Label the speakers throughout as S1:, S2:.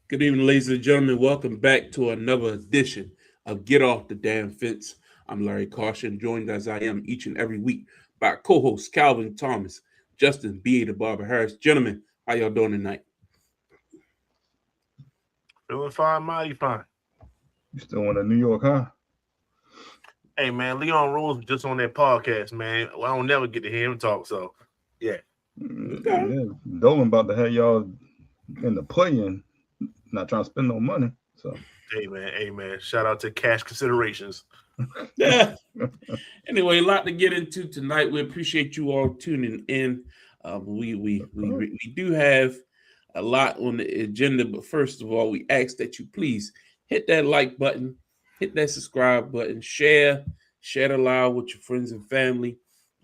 S1: Good evening, ladies and gentlemen. Welcome back to another edition of Get Off the Damn Fence. I'm Larry Caution, joined as I am each and every week by co-hosts Calvin Thomas, Justin B. the Barber Harris. Gentlemen, how y'all doing tonight?
S2: Feeling fine, mighty fine.
S3: You still in New York, huh?
S2: Hey man, Leon Rose was just on that podcast, man. Well, I don't never get to hear him talk, so yeah.
S1: Okay.
S3: Yeah, Dolan about to have y'all in the play-in, not trying to spend no money. So,
S2: Hey man. Shout out to Cash Considerations.
S1: Yeah. Anyway, a lot to get into tonight. We appreciate you all tuning in. We do have a lot on the agenda, but first of all, we ask that you please hit that like button, hit that subscribe button, share it aloud with your friends and family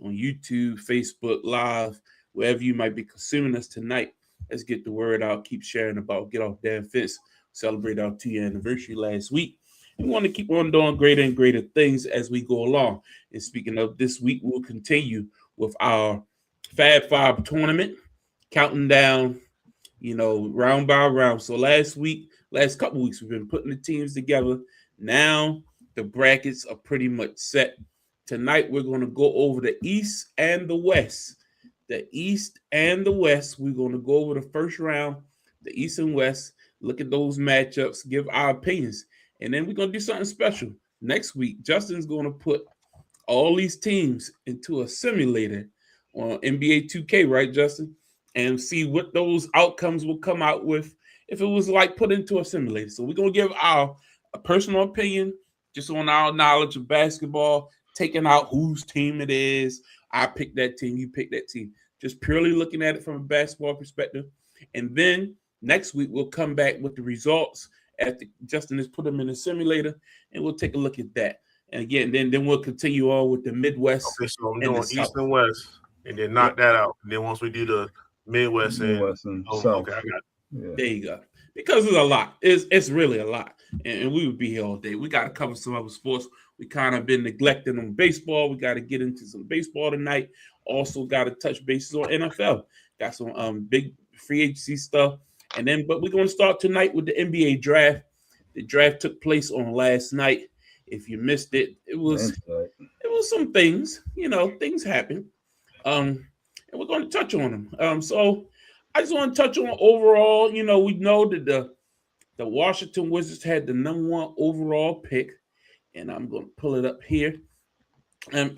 S1: on YouTube, Facebook Live, wherever you might be consuming us tonight. Let's get the word out. Keep sharing about Get Off Damn Fence. Celebrate our 2-year anniversary last week. We want to keep on doing greater and greater things as we go along. And speaking of this week, we'll continue with our Fab Five tournament, counting down, round by round. So last couple weeks, we've been putting the teams together. Now the brackets are pretty much set. Tonight, we're going to go over the East and the West. The East and the West. We're going to go over the first round, the East and West, look at those matchups, give our opinions. And then we're going to do something special. Next week, Justin's going to put all these teams into a simulator on NBA 2K, right, Justin? And see what those outcomes will come out with if it was like put into a simulator. So we're going to give our personal opinion just on our knowledge of basketball, taking out whose team it is. I pick that team, you pick that team. Just purely looking at it from a basketball perspective. And then next week, we'll come back with the results after Justin has put them in the simulator, and we'll take a look at that. And again, then we'll continue on with the Midwest.
S2: Okay, so I'm doing East and West, and then knock that out. And then once we do the Midwest and
S3: South.
S2: okay, I got it.
S3: Yeah.
S1: There you go. Because it's a lot. It's really a lot. And we would be here all day. We got to cover some other sports. We kind of been neglecting on baseball. We got to get into some baseball tonight. Also got to touch bases on NFL. Got some big free agency stuff. And then, but we're going to start tonight with the NBA draft. The draft took place on last night. If you missed it, it was some things, things happen. And we're going to touch on them. So I just want to touch on overall, we know that the Washington Wizards had the #1 overall pick, and I'm going to pull it up here. And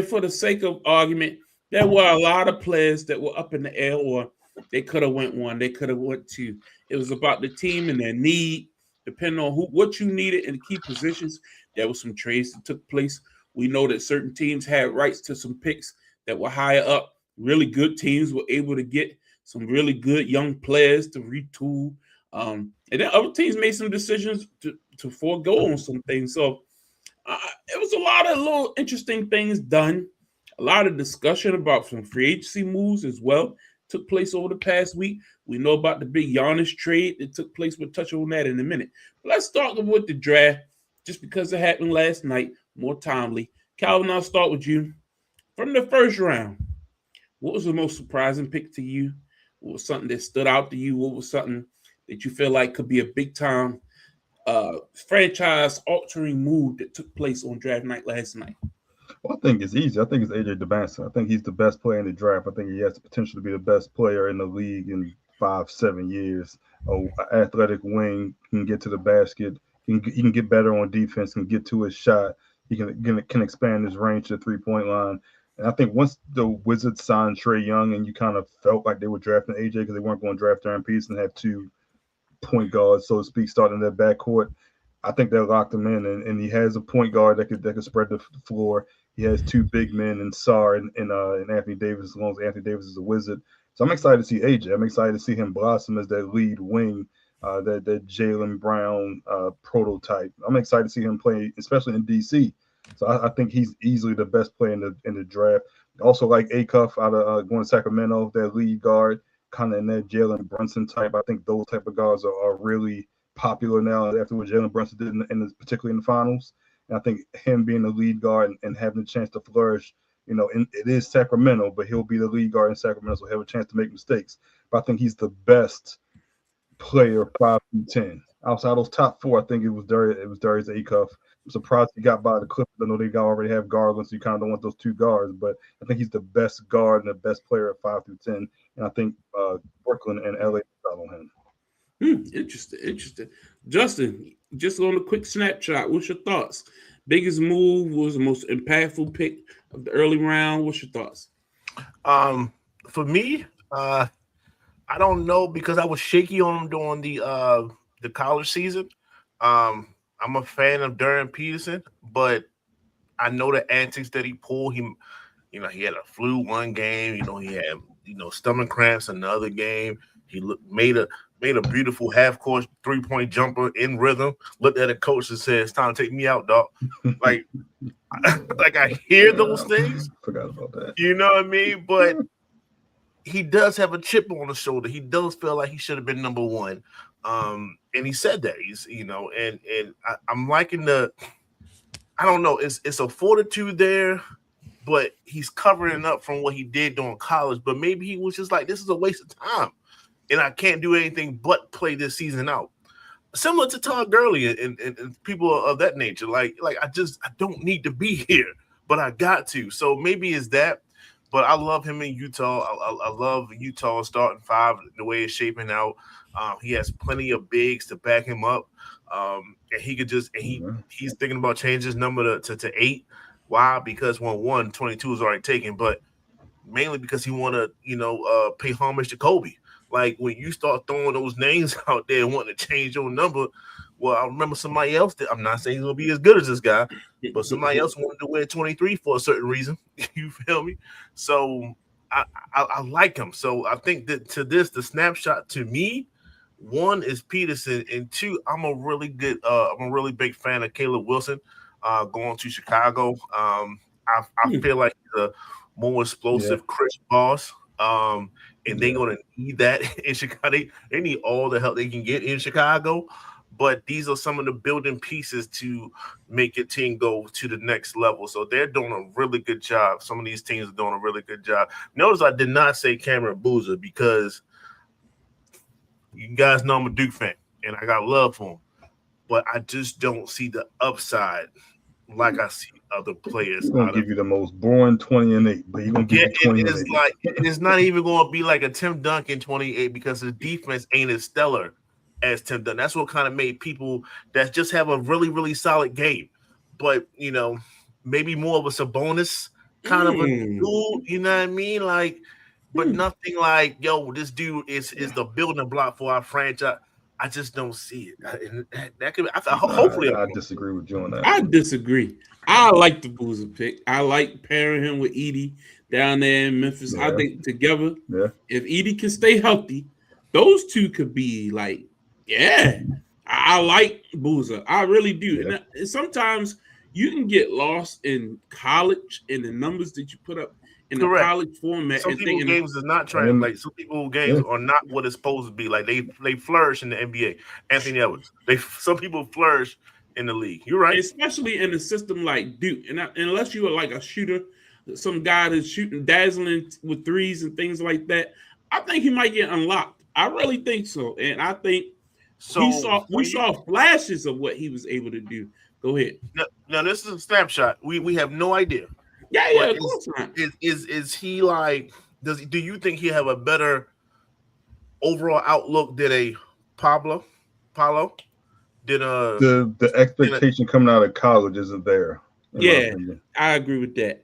S1: for the sake of argument, there were a lot of players that were up in the air, or they could have went 1, they could have went 2. It was about the team and their need, depending on what you needed in key positions. There were some trades that took place. We know that certain teams had rights to some picks that were higher up. Really good teams were able to get some really good young players to retool. And then other teams made some decisions to forego on some things. So it was a lot of little interesting things done. A lot of discussion about some free agency moves as well took place over the past week. We know about the big Giannis trade that took place. We'll touch on that in a minute. But let's start with the draft, just because it happened last night, more timely. Calvin, I'll start with you. From the first round, what was the most surprising pick to you? What was something that stood out to you? What was something that you feel like could be a big-time franchise-altering move that took place on draft night last night?
S3: Well, I think it's easy. I think it's AJ DeBanson. I think he's the best player in the draft. I think he has the potential to be the best player in the league in 5-7 years. Athletic wing, can get to the basket. He can get better on defense, can get to his shot. He can expand his range to the three-point line. And I think once the Wizards signed Trae Young, and you kind of felt like they were drafting AJ because they weren't going to draft Aaron Peace and have 2 point guards, so to speak, starting their backcourt. I think they locked him in, and he has a point guard that could spread the floor. He has 2 big men in Sarr and Anthony Davis, as long as Anthony Davis is a Wizard. So I'm excited to see AJ. I'm excited to see him blossom as that lead wing, that Jaylen Brown prototype. I'm excited to see him play, especially in DC. So I think he's easily the best player in the draft. Also like Acuff out of going to Sacramento, that lead guard, kind of in that Jalen Brunson type. I think those type of guards are really popular now after what Jalen Brunson did particularly in the finals. And I think him being the lead guard and having a chance to flourish, it is Sacramento, but he'll be the lead guard in Sacramento, so he'll have a chance to make mistakes. But I think he's the best player 5 through 10. Outside those top 4, I think it was Darius Acuff. I'm surprised he got by the Clippers. I know they already have Garland, so you kind of don't want those 2 guards, but I think he's the best guard and the best player at 5 through 10. And I think Brooklyn and LA follow him.
S1: Interesting. Justin, just on a quick snapshot, what's your thoughts? Biggest move, was the most impactful pick of the early round? What's your thoughts?
S2: For me, I don't know, because I was shaky on him during the college season. I'm a fan of Dorian Peterson, but I know the antics that he pulled. He had a flu one game. He had stomach cramps another game. He made a beautiful half-court three-point jumper in rhythm. Looked at a coach and said, "It's time to take me out, dog." Like I hear those things.
S3: Forgot about that.
S2: You know what I mean? But he does have a chip on his shoulder. He does feel like he should have been number one. And he said that I'm liking I don't know. It's a fortitude there, but he's covering up from what he did during college. But maybe he was just like, this is a waste of time, and I can't do anything but play this season out. Similar to Todd Gurley and people of that nature. Like I don't need to be here, but I got to. So maybe it's that. But I love him in Utah. I love Utah starting 5, the way it's shaping out. He has plenty of bigs to back him up. And he could he's thinking about changing his number to 8. Why? Because 22 is already taken, but mainly because he want to, pay homage to Kobe. Like, when you start throwing those names out there and wanting to change your number, well, I remember somebody else that, I'm not saying he's going to be as good as this guy, but somebody else wanted to wear 23 for a certain reason. You feel me? So I like him. So I think that the snapshot to me, 1 is Peterson, and 2, I'm a really big fan of Caleb Wilson going to Chicago. I feel like he's a more explosive Chris Bosh. And they're going to need that in Chicago. They need all the help they can get in Chicago. But these are some of the building pieces to make your team go to the next level. So they're doing a really good job. Some of these teams are doing a really good job. Notice I did not say Cameron Boozer, because you guys know I'm a Duke fan, and I got love for him. But I just don't see the upside like I see other players.
S3: He's going to give you the most boring 20-8, but he's going to give you 20.
S2: It's not even going to be like a Tim Duncan 28, because his defense ain't as stellar as Tim Duncan. That's what kind of made people that just have a really, really solid game. But, maybe more of a Sabonis kind of a dude, you know what I mean? Like, but nothing like, yo, this dude is the building block for our franchise. I just don't see it. That could hopefully.
S3: I disagree with you on that.
S1: I disagree. I like the Boozer pick. I like pairing him with Edie down there in Memphis.
S3: Yeah.
S1: I think together,
S3: if
S1: Edie can stay healthy, those two could be like, I like Boozer. I really do.
S3: Yeah.
S1: And sometimes you can get lost in college and the numbers that you put up in the college format.
S2: Some people's games is not translate. Some people's games are not what it's supposed to be. Like, they flourish in the NBA. Anthony Edwards. Some people flourish in the league. You're right.
S1: Especially in a system like Duke. And unless you are like a shooter, some guy that's shooting dazzling with threes and things like that, I think he might get unlocked. I really think so. And I think we saw flashes of what he was able to do. Go ahead.
S2: Now this is a snapshot. We have no idea.
S1: Yeah, of course not.
S2: Is he like? Do you think he have a better overall outlook than a Paulo?
S3: The expectation coming out of college isn't there.
S1: Yeah, I agree with that.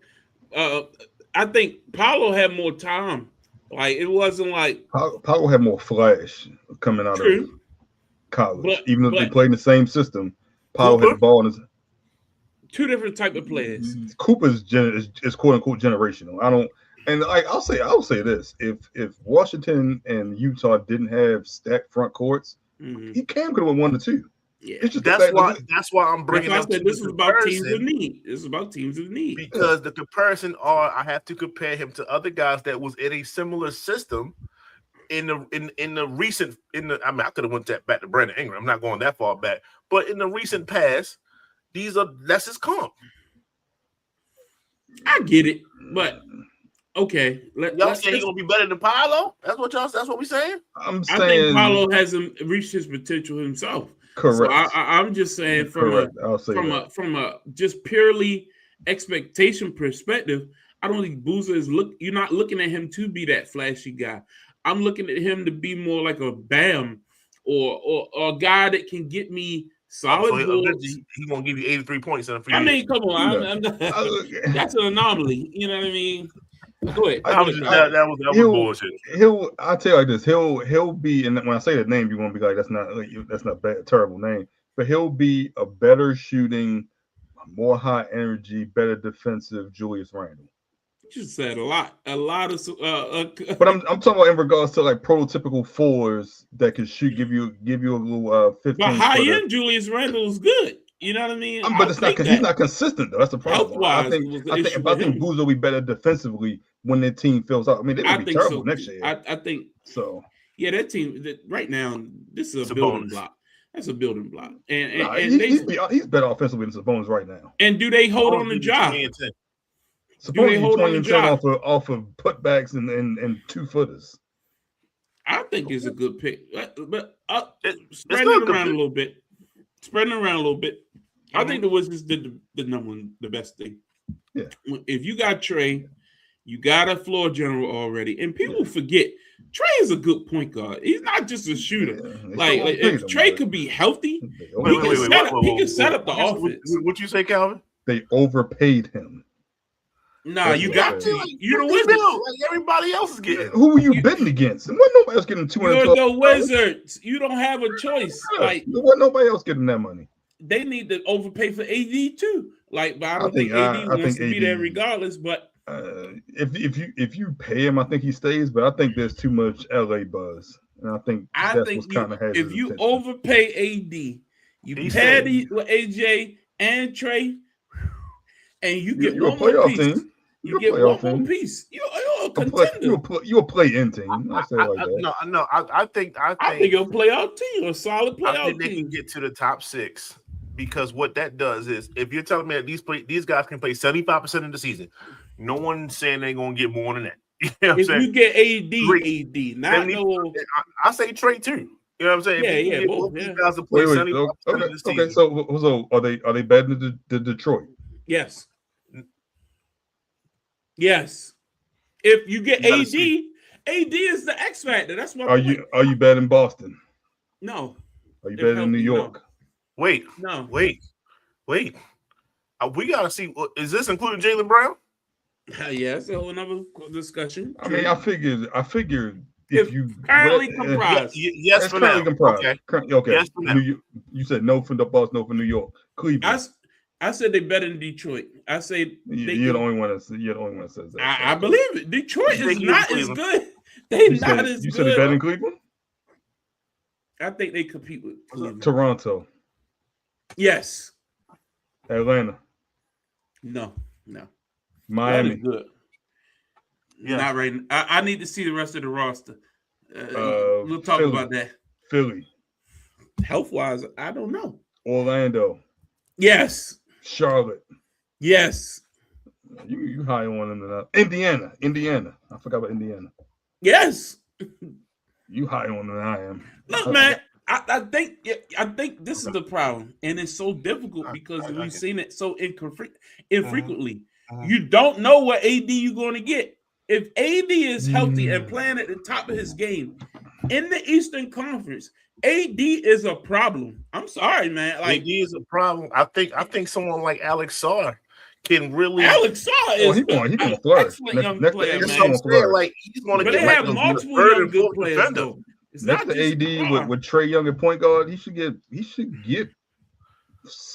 S1: I think Paulo had more time. Like, it wasn't like
S3: Paulo had more flash coming out of college. Even though they played in the same system, Paulo had the ball in his.
S1: Two different type of players.
S3: Cooper's is quote unquote generational. I'll say this: if Washington and Utah didn't have stacked front courts, Cam could have won 1 to 2.
S1: Yeah,
S2: it's just that's why I'm bringing up.
S1: This is about teams of need. This is about teams of need,
S2: because the comparison I have to compare him to other guys that was in a similar system I could have went back to Brandon Ingram. I'm not going that far back, but in the recent past. That's his comp.
S1: I get it, but Okay,
S2: Y'all saying he's gonna be better than Paolo? That's what we saying?
S3: I'm
S1: I
S3: saying
S1: think Paolo hasn't reached his potential himself.
S3: correct.
S1: So I'm just saying
S3: correct. I'll say
S1: from a just purely expectation perspective, I don't think Boozer is you're not looking at him to be that flashy guy. I'm looking at him to be more like a Bam or a guy that can get me solid boards.
S2: He gonna give you 83 points in a few
S1: I
S2: years.
S1: mean, come on, that's an anomaly. You know what I mean? Go ahead.
S2: That was bullshit.
S3: I'll tell you like this. He'll be, and when I say the name, you won't be like that's not bad, terrible name, but he'll be a better shooting, more high energy, better defensive Julius Randle.
S1: You just said a lot of.
S3: But I'm talking about in regards to like prototypical fours that can shoot, give you a little 15.
S1: But high end Julius Randle is good. You know what I mean?
S3: But it's not. He's not consistent though. That's the problem. I think Boozer will be better defensively when the team fills out. I mean, they will be terrible next year.
S1: I think
S3: so.
S1: Yeah, that team right now. This is a building block. That's a building block. And
S3: he's better offensively than Sabonis right now.
S1: And do they hold on the job?
S3: Sabonis hold on the job off of putbacks and 2-footers.
S1: I think it's a good pick, but spreading it around a little bit. I think the Wizards did the best thing.
S3: Yeah.
S1: If you got Trey, you got a floor general already, and people forget Trey is a good point guard. He's not just a shooter. Like if Trey could be healthy, he can set up the offense.
S2: What you say, Calvin?
S3: They overpaid him.
S1: Nah, you got to. You're the Wizards.
S2: Like everybody else is getting.
S3: Who were you bidding against? There wasn't nobody else getting $212.
S1: You're the Wizards. You don't have a choice. Like
S3: there wasn't nobody else getting that money.
S1: They need to overpay for AD too. Like, but I don't think AD wants to be there regardless. But
S3: if you pay him, I think he stays. But I think there's too much LA buzz, and I think what's kind of
S1: if you overpay AD, you pay with AJ and Trey, and you get one more piece. Team. You get one more piece. You're a contender.
S3: You're a play-in team. I say like that.
S2: No. I think
S1: you're a playoff team, a solid playoff team.
S2: I think they can get to the top 6 because what that does is, if you're telling me that these guys can play 75% of the season, no one's saying they're gonna get more than that. You know what I'm saying?
S1: You get AD, not no.
S2: I say Trey too. You know what I'm saying?
S1: Yeah, both.
S2: These guys will play 75% of the season.
S3: Okay, so are they better than the Detroit?
S1: Yes. Yes. If you get AD is the X factor. That's what.
S3: Are you better in Boston?
S1: No.
S3: Are you better in New York?
S2: No. Wait. We gotta see. Is this including Jaylen Brown?
S1: Yeah, that's a whole another discussion.
S3: I mean, I figured if you
S1: currently comprised,
S2: yes, for now.
S3: Okay. Yes, for now. You said no for the Boston, no for New York, Cleveland.
S1: I said they better than Detroit. I say
S3: you're the only one that says that.
S1: I believe it. Detroit is not as good. They're not as good.
S3: You said they better than Cleveland?
S1: I think they compete with Cleveland.
S3: Toronto.
S1: Yes.
S3: Atlanta.
S1: No.
S3: Miami.
S1: Good. Yeah. Not right now. I need to see the rest of the roster. We'll talk about that.
S3: Philly.
S1: Health-wise, I don't know.
S3: Orlando.
S1: Yes.
S3: Charlotte.
S1: Yes.
S3: You high on them enough. Indiana. I forgot about Indiana.
S1: Yes.
S3: You high on them than I am.
S1: Look, man, I think this is the problem, and it's so difficult because we've seen it so infrequently. You don't know what AD you're going to get. If AD is healthy and playing at the top of his game in the Eastern Conference, AD is a problem. I'm sorry, man. Like
S2: AD is a problem. I think someone like Alex Sarr can really.
S1: Alex Sarr is
S3: he can flourish.
S1: Excellent young player, man.
S2: Like he's going to
S1: but
S2: get
S1: they have multiple young good players. Though. It's
S3: next
S1: not
S3: to AD with Trey Young at point guard, he should get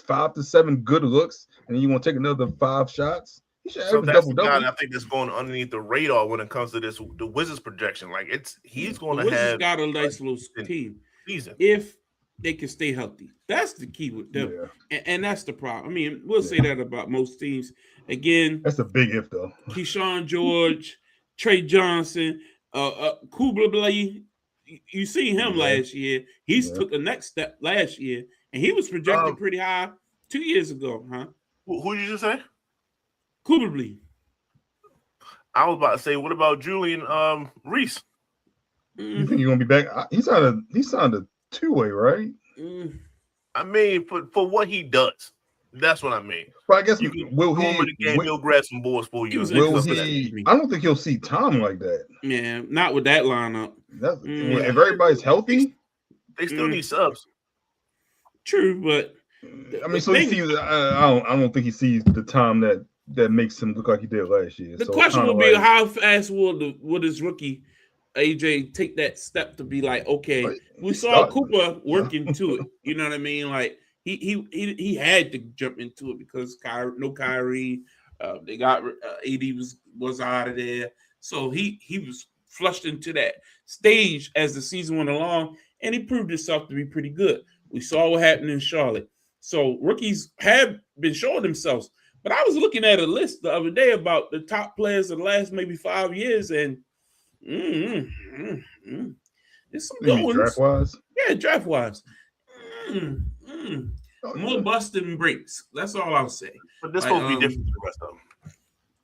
S3: 5 to 7 good looks, and then you want to take another 5 shots.
S2: So that's the guy I think that's going underneath the radar when it comes to the Wizards projection. Like he's going to have
S1: got a nice little team if they can stay healthy. That's the key with them, and that's the problem. I mean, we'll say that about most teams. Again,
S3: that's a big if though.
S1: Keyshawn George, Trey Johnson, Kubla. You seen him last year. He's took the next step last year, and he was projected pretty high 2 years ago, huh?
S2: Who did you just say?
S1: Kubla.
S2: I was about to say, what about Julian Reese?
S3: You think he's gonna be back? He signed a two-way, right?
S2: I mean, for what he does, that's what I mean.
S3: But I guess
S2: You can
S3: will
S2: throw him in the game, he'll grab some boards for you.
S3: Will he? I don't think he'll see Tom like that.
S1: Yeah, not with that lineup.
S3: If everybody's healthy,
S2: they still need subs.
S1: True, but
S3: I mean, so he sees. I don't think he sees the Tom that makes him look like he did last year.
S1: The question will be, how fast will this rookie AJ take that step to be like, okay, we saw Cooper work into it. You know what I mean? Like he had to jump into it because no Kyrie. They got AD was out of there, so he was flushed into that stage as the season went along, and he proved himself to be pretty good. We saw what happened in Charlotte. So rookies have been showing themselves. But I was looking at a list the other day about the top players of the last maybe 5 years, and there's some good ones.
S3: Draft wise?
S1: Yeah, draft wise. More busting breaks. That's all I'll say.
S2: But this will be different than the rest of them.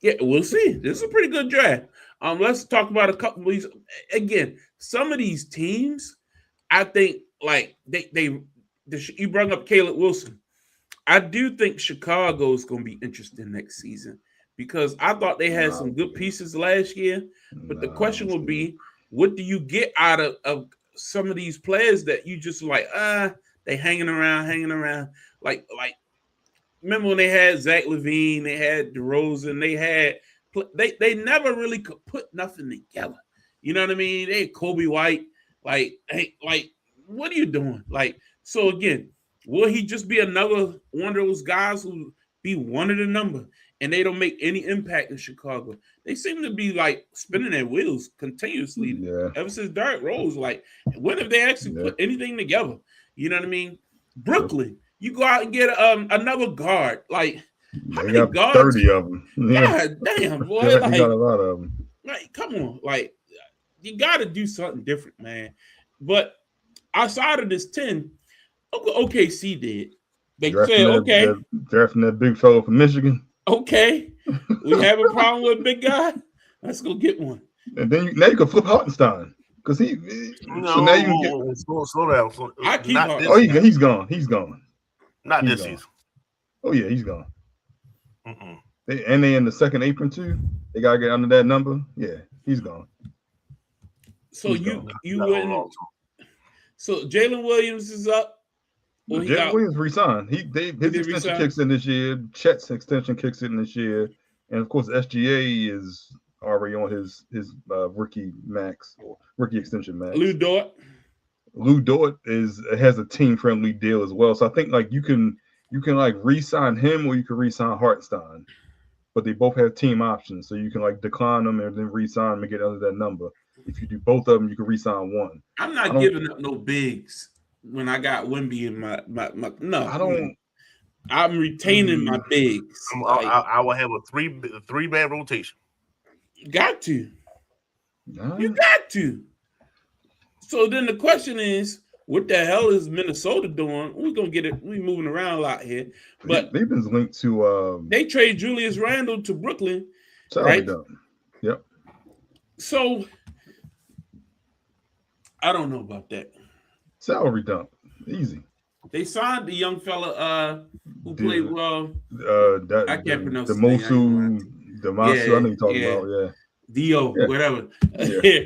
S1: Yeah, we'll see. This is a pretty good draft. Let's talk about a couple of these. Again, some of these teams, I think, like you brought up Caleb Wilson. I do think Chicago is going to be interesting next season because I thought they had some good pieces last year. But the question will be, what do you get out of some of these players that you just like, they hanging around. Like remember when they had Zach LaVine, they had DeRozan, they never really could put nothing together. You know what I mean? They had Kobe White. Like, what are you doing? Like, so again, will he just be another one of those guys who be one of the number and they don't make any impact in Chicago? They seem to be like spinning their wheels continuously ever since Derrick Rose. Like, when have they actually put anything together? You know what I mean? Brooklyn, you go out and get another guard. Like, how many guards?
S3: 30 of them.
S1: God damn, boy.
S3: Like, you got a lot of them.
S1: Like, come on. Like, you got to do something different, man. But outside of this 10, OKC did. They said, okay.
S3: Drafting that big fellow from Michigan.
S1: Okay. We have a problem with a big guy. Let's go get one.
S3: And then now you can flip Hartenstein. Because so now you can get
S2: slow down.
S3: He's gone. He's gone.
S2: Not this season.
S3: Oh yeah, he's gone. They in the second apron too. They gotta get under that number. Yeah, he's gone.
S1: So you wouldn't. So Jalen Williams is up.
S3: Jalen Williams resigned. His extension kicks in this year. Chet's extension kicks in this year, and of course SGA is already on his rookie max or rookie extension max.
S1: Lou Dort has a team friendly deal as well. So I think like you can like re-sign him or you can re-sign Hartenstein, but they both have team options. So you can like decline them and then re-sign them and get under that number. If you do both of them, you can re-sign one. I'm not giving up no bigs when I got Wemby in my no. I don't. I'm retaining my bigs.
S2: I will have a three-man rotation.
S1: Got to. You got to. So then the question is, what the hell is Minnesota doing? We're gonna get it. We moving around a lot here, but
S3: they've been linked to.
S1: They trade Julius Randle to Brooklyn.
S3: Right. Done. Yep.
S1: So I don't know about that.
S3: Salary dump, easy.
S1: They signed the young fella who played well. I can't pronounce his
S3: name. Damasu, I know you're talking about,
S1: Dio, whatever. Yeah.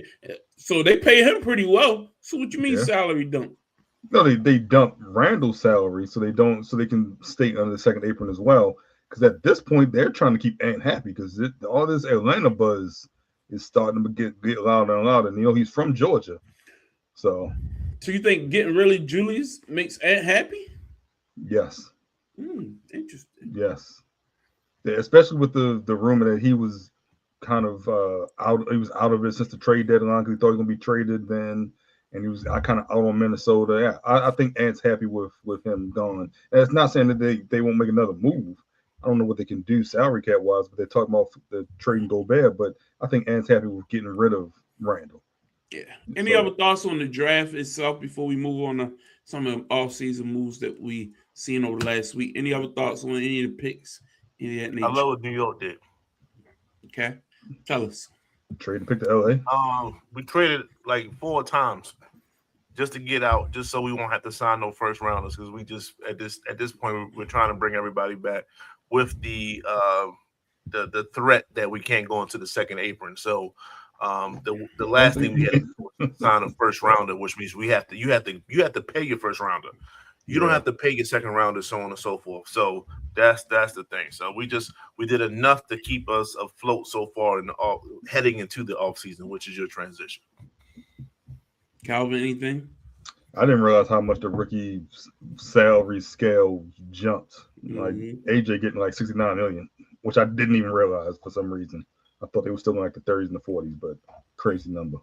S1: So they pay him pretty well. So what you mean salary dump?
S3: No, they dump Randall's salary so they can stay under the second apron as well. Because at this point they're trying to keep Ant happy because all this Atlanta buzz is starting to get louder and louder. And he's from Georgia, so you
S1: think getting really Julius makes Ant happy?
S3: Yes.
S1: Interesting.
S3: Yes. Yeah, especially with the rumor that he was kind of out. He was out of it since the trade deadline because he thought he was going to be traded then, and he was kind of out on Minnesota. Yeah, I think Ant's happy with him gone. And it's not saying that they won't make another move. I don't know what they can do salary cap wise, but they're talking about the trading Gobert. But I think Ant's happy with getting rid of Randall.
S1: Yeah. Any other thoughts on the draft itself before we move on to some of the off-season moves that we seen over the last week? Any other thoughts on any of the picks?
S2: I love what New York did.
S1: Okay. Tell us.
S3: Trade to pick the LA.
S2: We traded like 4 times just to get out, just so we won't have to sign no first rounders, because we just at this point we're trying to bring everybody back with the threat that we can't go into the second apron. So the last thing we had to do was sign a first rounder, which means you have to pay your first rounder. You don't have to pay your second rounder, so on and so forth. So that's the thing. So we did enough to keep us afloat so far in heading into the off season, which is your transition.
S1: Calvin, anything?
S3: I didn't realize how much the rookie salary scale jumped. Like AJ getting like $69 million, which I didn't even realize for some reason. I thought they were still in like the 30s and the 40s, but crazy number.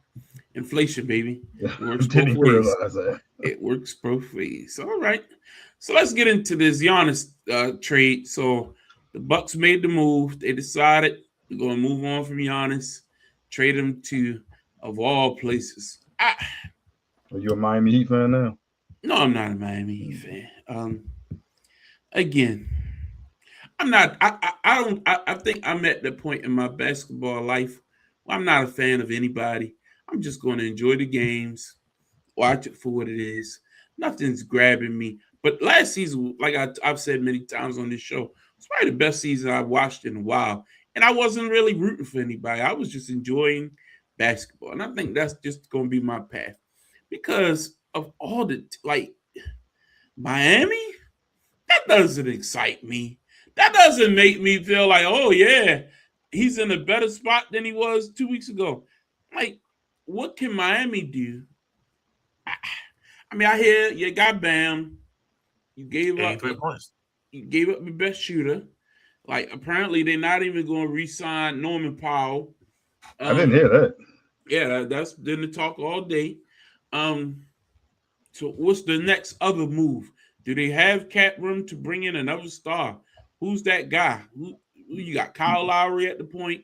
S1: Inflation, baby.
S3: Yeah, didn't realize that.
S1: It works both ways. All right. So let's get into this Giannis trade. So the Bucks made the move. They decided they're going to move on from Giannis, trade him to, of all places.
S3: Are you a Miami Heat fan now?
S1: No, I'm not a Miami Heat fan. Again, I'm not. I think I'm at the point in my basketball life where I'm not a fan of anybody. I'm just going to enjoy the games, watch it for what it is. Nothing's grabbing me. But last season, like I've said many times on this show, it's probably the best season I've watched in a while. And I wasn't really rooting for anybody. I was just enjoying basketball. And I think that's just going to be my path. Because of all the, like, Miami, that doesn't excite me. That doesn't make me feel like, oh, yeah, he's in a better spot than he was 2 weeks ago. Like, what can Miami do? I mean, I hear you got Bam. You gave up the best shooter. Like, apparently they're not even going to re-sign Norman Powell.
S3: I didn't hear that.
S1: Yeah, that's been the talk all day. So what's the next other move? Do they have cap room to bring in another star? Who's that guy? Who you got? Kyle Lowry at the point.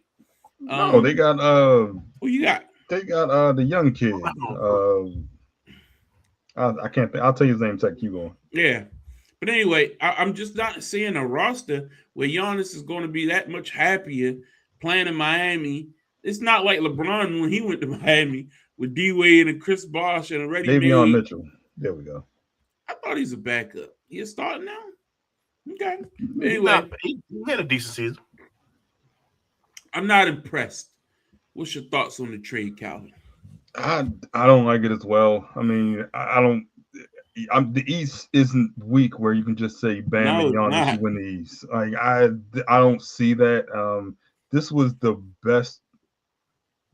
S3: No, they got
S1: who you got?
S3: They got the young kid. I can't think. I'll tell you his name. Keep going.
S1: Yeah. But anyway, I'm just not seeing a roster where Giannis is going to be that much happier playing in Miami. It's not like LeBron when he went to Miami with D-Wade and Chris Bosh and already
S3: Davion Mitchell. There we go.
S1: I thought he's a backup. He's starting now? Okay. Anyway.
S2: He had a decent season.
S1: I'm not impressed. What's your thoughts on the trade, Calvin?
S3: I don't like it as well. I mean, I don't. The East isn't weak where you can just say Bam and Giannis win the East. Like I don't see that. This was the best.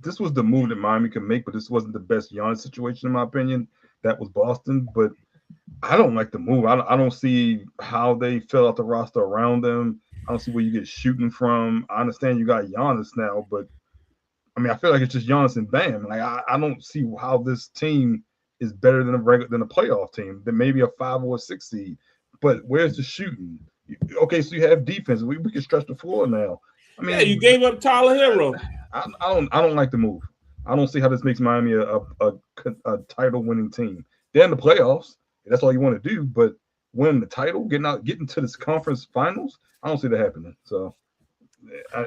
S3: This was the move that Miami could make, but this wasn't the best Giannis situation in my opinion. That was Boston, but I don't like the move. I don't see how they fill out the roster around them. I don't see where you get shooting from. I understand you got Giannis now, but I mean, I feel like it's just Giannis and Bam. Like I don't see how this team is better than a playoff team, than maybe a 5 or a 6 seed. But where's the shooting? Okay, so you have defense. We can stretch the floor now. I mean,
S1: yeah, you gave up Tyler Hero.
S3: I don't like the move. I don't see how this makes Miami a title winning team. They're in the playoffs. That's all you want to do. But winning the title, getting to this conference finals, I don't see that happening. So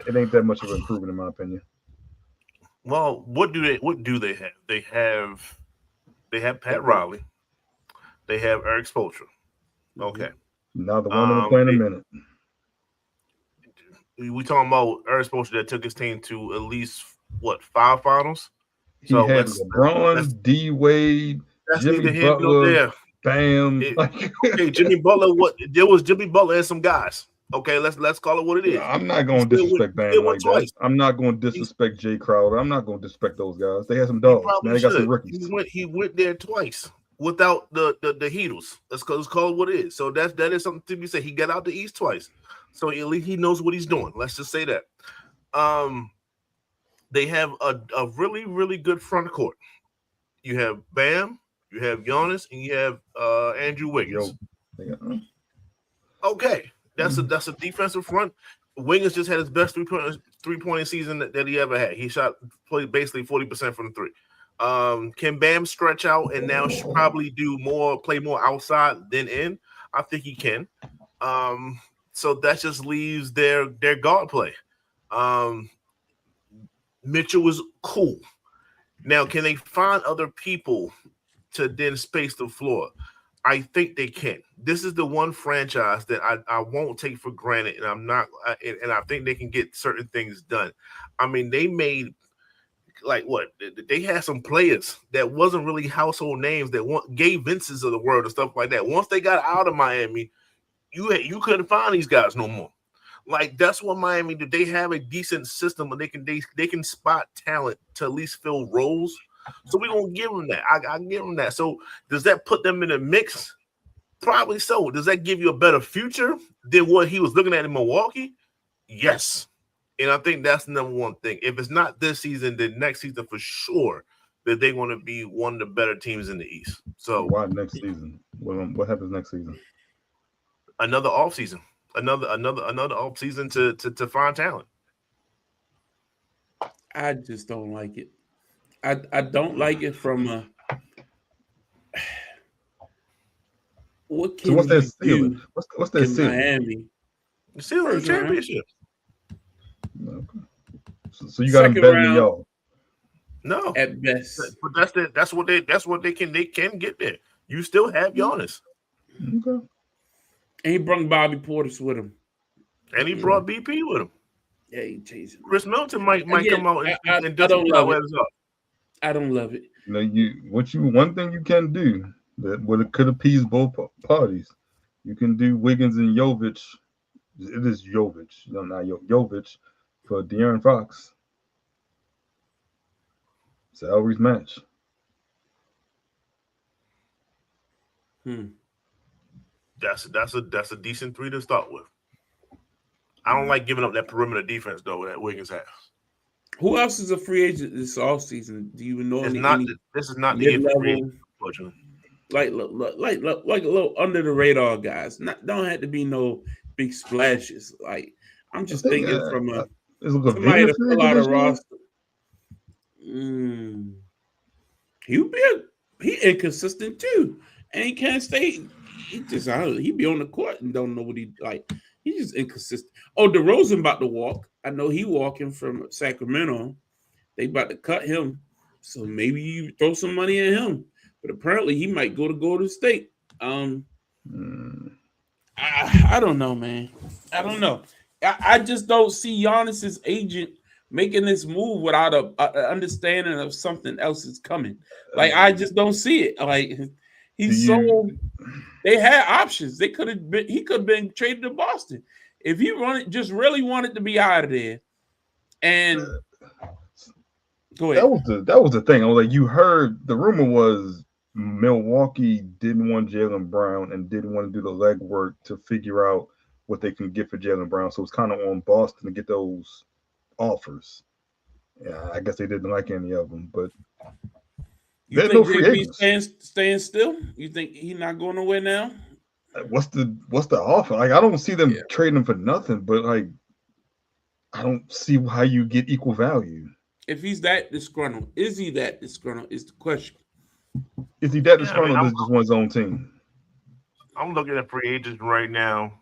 S3: it ain't that much of an improvement in my opinion.
S2: Well, what do they have? They have Pat Riley. They have Eric Spoelstra. Okay.
S3: Now the one we're playing in a minute.
S2: We talking about Eric Spoelstra that took his team to at least 5 finals?
S3: He had LeBron, D-Wade, Jimmy Butler, Bam.
S2: Okay, Jimmy Butler. There was Jimmy Butler and some guys. Okay, let's call it what it is.
S3: I'm not going to disrespect Bam like that. I'm not going to disrespect Jay Crowder. I'm not going to disrespect those guys. They had some dogs. Man, they got some rookies.
S2: He went there twice without the Heatles. Let's call it what it is. So that is something to be said. He got out the East twice, so at least he knows what he's doing. Let's just say that. They have a really, really good front court. You have Bam, you have Giannis, and you have Andrew Wiggins. Okay. That's a defensive front. Wiggins just had his best three-point season that he ever had. He played basically 40% from the three. Can Bam stretch out and now should probably play more outside than in? I think he can. So that just leaves their guard play. Mitchell was cool. Now, can they find other people to then space the floor? I think they can. This is the one franchise that I won't take for granted, and I'm not. And I think they can get certain things done. I mean, they made like what they had some players that wasn't really household names that gave Vinces of the world and stuff like that. Once they got out of Miami, you couldn't find these guys no more. Like that's what Miami do. They have a decent system, and they can spot talent to at least fill roles. So we're gonna give them that. I give them that. So does that put them in a mix? Probably so. Does that give you a better future than what he was looking at in Milwaukee? Yes. And I think that's the number one thing. If it's not this season, then next season for sure that they're going to be one of the better teams in the East. So
S3: why next season? What happens next season?
S2: Another offseason. Another offseason to find talent.
S1: I just don't like it. I don't like it from a what can
S3: what's
S1: you
S3: that ceiling?
S1: do
S3: What's that
S1: in
S3: ceiling?
S1: Miami?
S2: The ceiling championship.
S3: Okay. So you got them better than y'all.
S2: No,
S1: at best.
S2: But that's what they can get there. You still have Giannis.
S3: Okay.
S1: And he brought Bobby Portis with him.
S2: And he brought BP with him.
S1: Yeah, he chasing.
S2: Chris Middleton might
S1: Again,
S2: come out and
S1: I don't love it.
S2: up.
S1: I don't love it.
S3: One thing you can do that would could appease both parties. You can do Wiggins and Jovic. It is Jovic, not Jovic for De'Aaron Fox. Salaries match.
S2: That's a decent three to start with. I don't like giving up that perimeter defense though that Wiggins has.
S1: Who else is a free agent this offseason? Do you know?
S2: This is not the year for free agent, unfortunately.
S1: Like a little under the radar guys. Don't have to be no big splashes. Like I'm just thinking from somebody to fill out a roster. He inconsistent too, and he can't stay. He be on the court and don't know what he like. He's just inconsistent. Oh, DeRozan about to walk. I know he walking from Sacramento. They about to cut him, so maybe you throw some money at him. But apparently he might go to Golden State. I don't know, man. I don't know. I just don't see Giannis's agent making this move without a understanding of something else is coming. Like I just don't see it. Like they had options. He could have been traded to Boston if he really wanted to be out of there. And go ahead.
S3: That was the thing. I was like, you heard the rumor was Milwaukee didn't want Jaylen Brown and didn't want to do the legwork to figure out what they can get for Jaylen Brown. So it's kind of on Boston to get those offers. Yeah, I guess they didn't like any of them, but
S1: you think no JB staying still? You think he's not going nowhere now?
S3: What's the offer? Like I don't see them trading him for nothing, but like I don't see how you get equal value.
S1: If he's that disgruntled, is he that disgruntled? Is the question.
S3: Is he that disgruntled? Or just want his own team?
S2: I'm looking at free agents right now.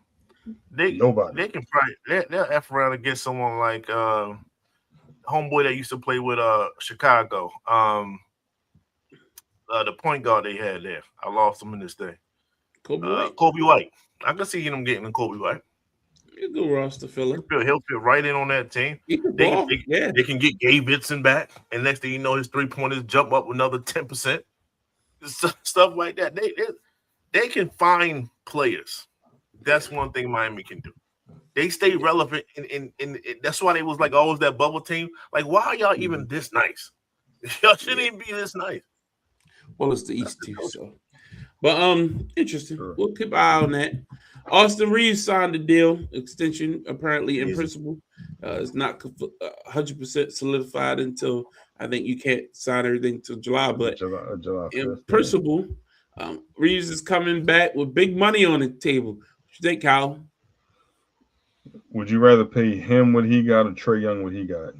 S3: Nobody.
S2: They can probably they'll F around and get someone like homeboy that used to play with Chicago. The point guard they had there. I lost him in this thing. Kobe White. I can see them getting Kobe White.
S1: He's a good roster filler.
S2: He'll fit right in on that team. They can get Gabe Vincent back, and next thing you know, his 3-pointers jump up another 10%. Stuff like that. They can find players. That's one thing Miami can do. They stay relevant, and that's why they was like always that bubble team. Like, why are y'all even this nice? Y'all shouldn't even be this nice.
S1: Well, it's the East too, so. But interesting. We'll keep an eye on that. Austin Reeves signed the deal extension, apparently in principle. It's not 100% solidified until I think you can't sign everything until July. But
S3: July
S1: in principle, Reeves is coming back with big money on the table. What you think, Kyle?
S3: Would you rather pay him what he got or Trae Young what he got?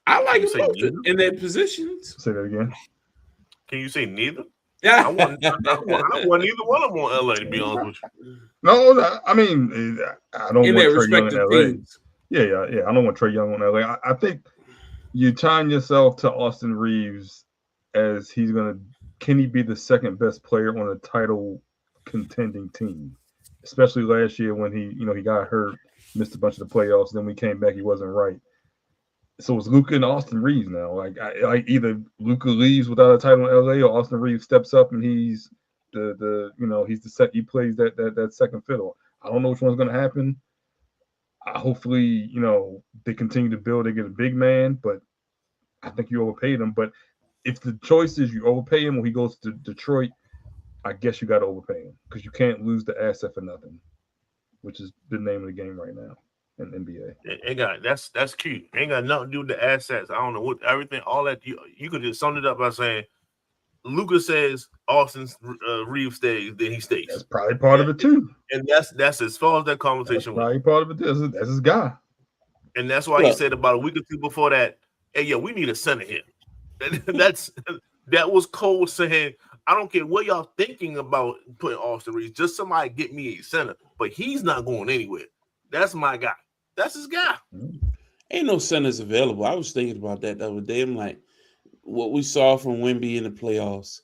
S1: I like them both in their positions.
S3: Say that again.
S2: Can you say neither?
S1: Yeah,
S2: I want either one of them on LA, to be honest with you.
S3: No, I mean, I don't
S1: in
S3: want
S1: their
S3: Trae Young in
S1: respective
S3: LA.
S1: teams.
S3: Yeah. I don't want Trae Young on LA. I think you tying yourself to Austin Reeves as can he be the second best player on a title contending team? Especially last year when he got hurt, missed a bunch of the playoffs. Then we came back, he wasn't right. So it's Luka and Austin Reeves now. Like either Luka leaves without a title in LA, or Austin Reeves steps up and he's he plays that second fiddle. I don't know which one's going to happen. Hopefully, they continue to build. They get a big man, but I think you overpaid him. But if the choice is you overpay him when he goes to Detroit, I guess you got to overpay him because you can't lose the asset for nothing, which is the name of the game right now in the NBA.
S2: That's cute. Ain't got nothing to do with the assets. I don't know what everything. All that you could just sum it up by saying, Luka says Austin Reeves stays, then he stays.
S3: That's probably part of it too.
S2: And that's as far as that conversation
S3: went. Probably part of it. That's his guy.
S2: And that's why he said about a week or two before that, hey, we need a center here. That was Cole saying, I don't care what y'all thinking about putting Austin Reeves, just somebody get me a center. But he's not going anywhere. That's my guy. That's his guy.
S1: Ain't no centers available. I was thinking about that the other day. I'm like, what we saw from Wemby in the playoffs,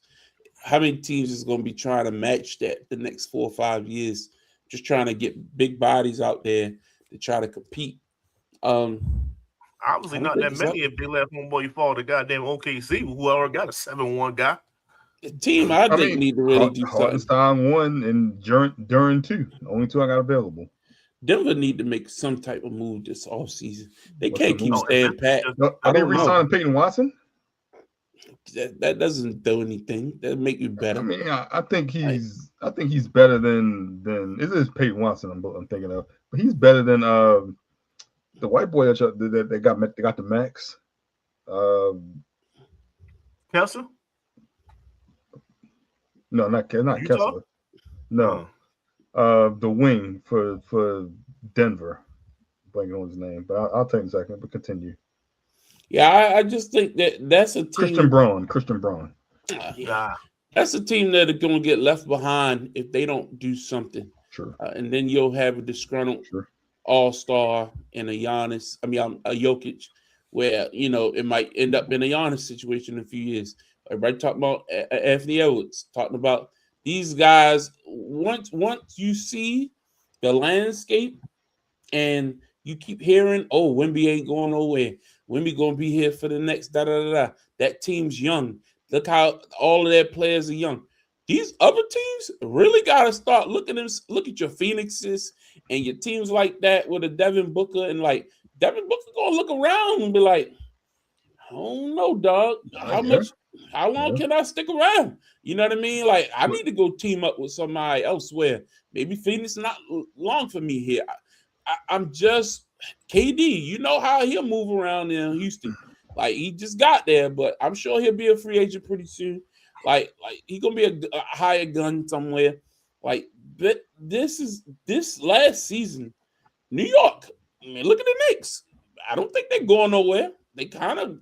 S1: how many teams is going to be trying to match that the next 4 or 5 years, just trying to get big bodies out there to try to compete?
S2: Obviously not that many if they let homeboy fall to goddamn OKC, who already got a 7-1 guy.
S1: The team I think need to really do something.
S3: Hartenstein 1 and Duren 2. The only 2 I got available.
S1: Denver need to make some type of move this offseason. They can't keep staying pat.
S3: Are they re-signing Peyton Watson?
S1: That doesn't do anything. That make you better.
S3: I mean, I think he's better than it is Peyton Watson. I'm thinking of, but he's better than the white boy that they got the max.
S2: Kessler?
S3: No, not Kessler. No, the wing for Denver. I'm blanking on his name, but I'll take a second. But continue.
S1: Yeah, I just think that's a team.
S3: Christian Braun.
S1: Yeah. That's a team that are going to get left behind if they don't do something.
S3: Sure.
S1: And then you'll have a disgruntled all-star and a Jokic, where, it might end up in a Giannis situation in a few years. Everybody talking about Anthony Edwards, talking about these guys. Once you see the landscape and you keep hearing, Wemby ain't going nowhere. Wemby going to be here for the next da-da-da-da. That team's young. Look how all of their players are young. These other teams really got to start look at your Phoenixes and your teams like that with a Devin Booker, and like Devin Booker going to look around and be like, I don't know, dog. How long can I stick around? You know what I mean? Like, I need to go team up with somebody elsewhere. Maybe Phoenix not long for me here. I'm just KD. You know how he'll move around in Houston. Like, he just got there, but I'm sure he'll be a free agent pretty soon. Like he's gonna be a higher gun somewhere. Like this last season, New York. I mean, look at the Knicks. I don't think they're going nowhere. They kind of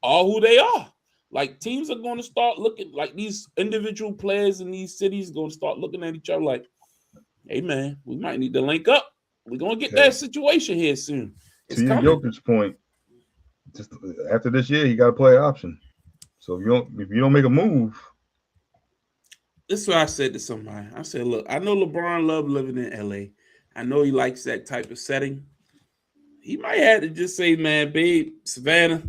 S1: are who they are. Like, teams are going to start looking like these individual players in these cities going to start looking at each other like, hey man, we might need to link up. We're gonna get that situation here soon. It's
S3: to Jokic's point, just after this year, he got to play option. So if you don't make a move,
S1: this is what I said to somebody. I said, look, I know LeBron loves living in LA. I know he likes that type of setting. He might have to just say, man, babe, Savannah,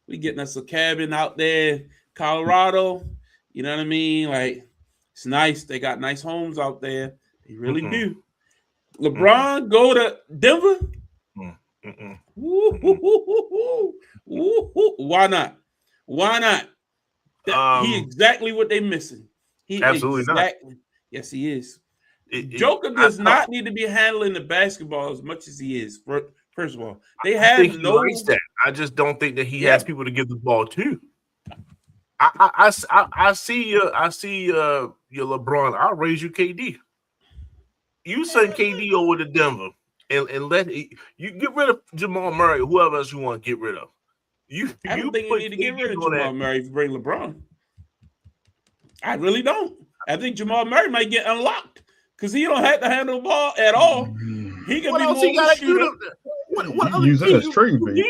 S1: we getting us a cabin out there, Colorado. You know what I mean? Like, it's nice. They got nice homes out there. They really do. LeBron go to Denver? Why not? Why not? He exactly what they missing. He
S2: absolutely
S1: exactly not. Yes, he is. Joker does not need to be handling the basketball as much as he is. First of all, they have no.
S2: That. I just don't think that he has people to give the ball to. I see your LeBron. I'll raise you KD. You send KD over to Denver and let you get rid of Jamal Murray, whoever else you want to get rid of.
S1: I don't think you need to get rid of Jamal Murray if you bring LeBron. I really don't. I think Jamal Murray might get unlocked because he don't have to handle the ball at all. He can be more of a shooter.
S2: What
S3: You
S2: other
S3: use it
S2: team
S3: as trade bait.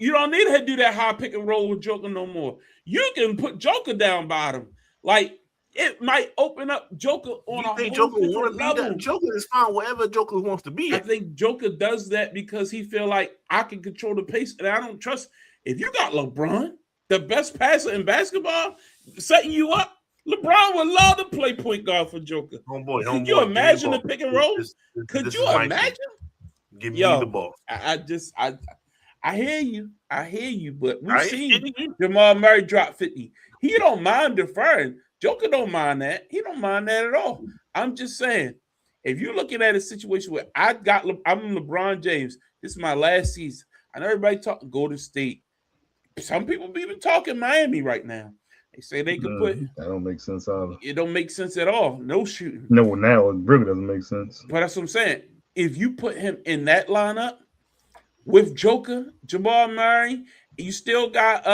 S1: You don't need to do that high pick and roll with Joker no more. You can put Joker down bottom. Like, it might open up Joker on
S2: You
S1: a
S2: think
S1: whole
S2: Joker want
S1: different
S2: to be
S1: level.
S2: that? Joker is fine wherever Joker wants to be
S1: I
S2: at.
S1: think Joker does that because he feel like I can control the pace, and I don't trust. If you got LeBron, the best passer in basketball, setting you up, LeBron would love to play point guard for Joker. Could you imagine the pick and roll? Could you imagine?
S2: Give me the ball.
S1: I hear you. I hear you, but we've seen Jamal Murray drop 50. He don't mind deferring. Joker don't mind that. He don't mind that at all. I'm just saying, if you're looking at a situation where I'm LeBron James, this is my last season. I know everybody talking Golden State. Some people be even talking Miami right now. They say they could put.
S3: That don't make sense either.
S1: It don't make sense at all. No shooting.
S3: No, now it really doesn't make sense.
S1: But that's what I'm saying. If you put him in that lineup with Joker, Jamal Murray, you still got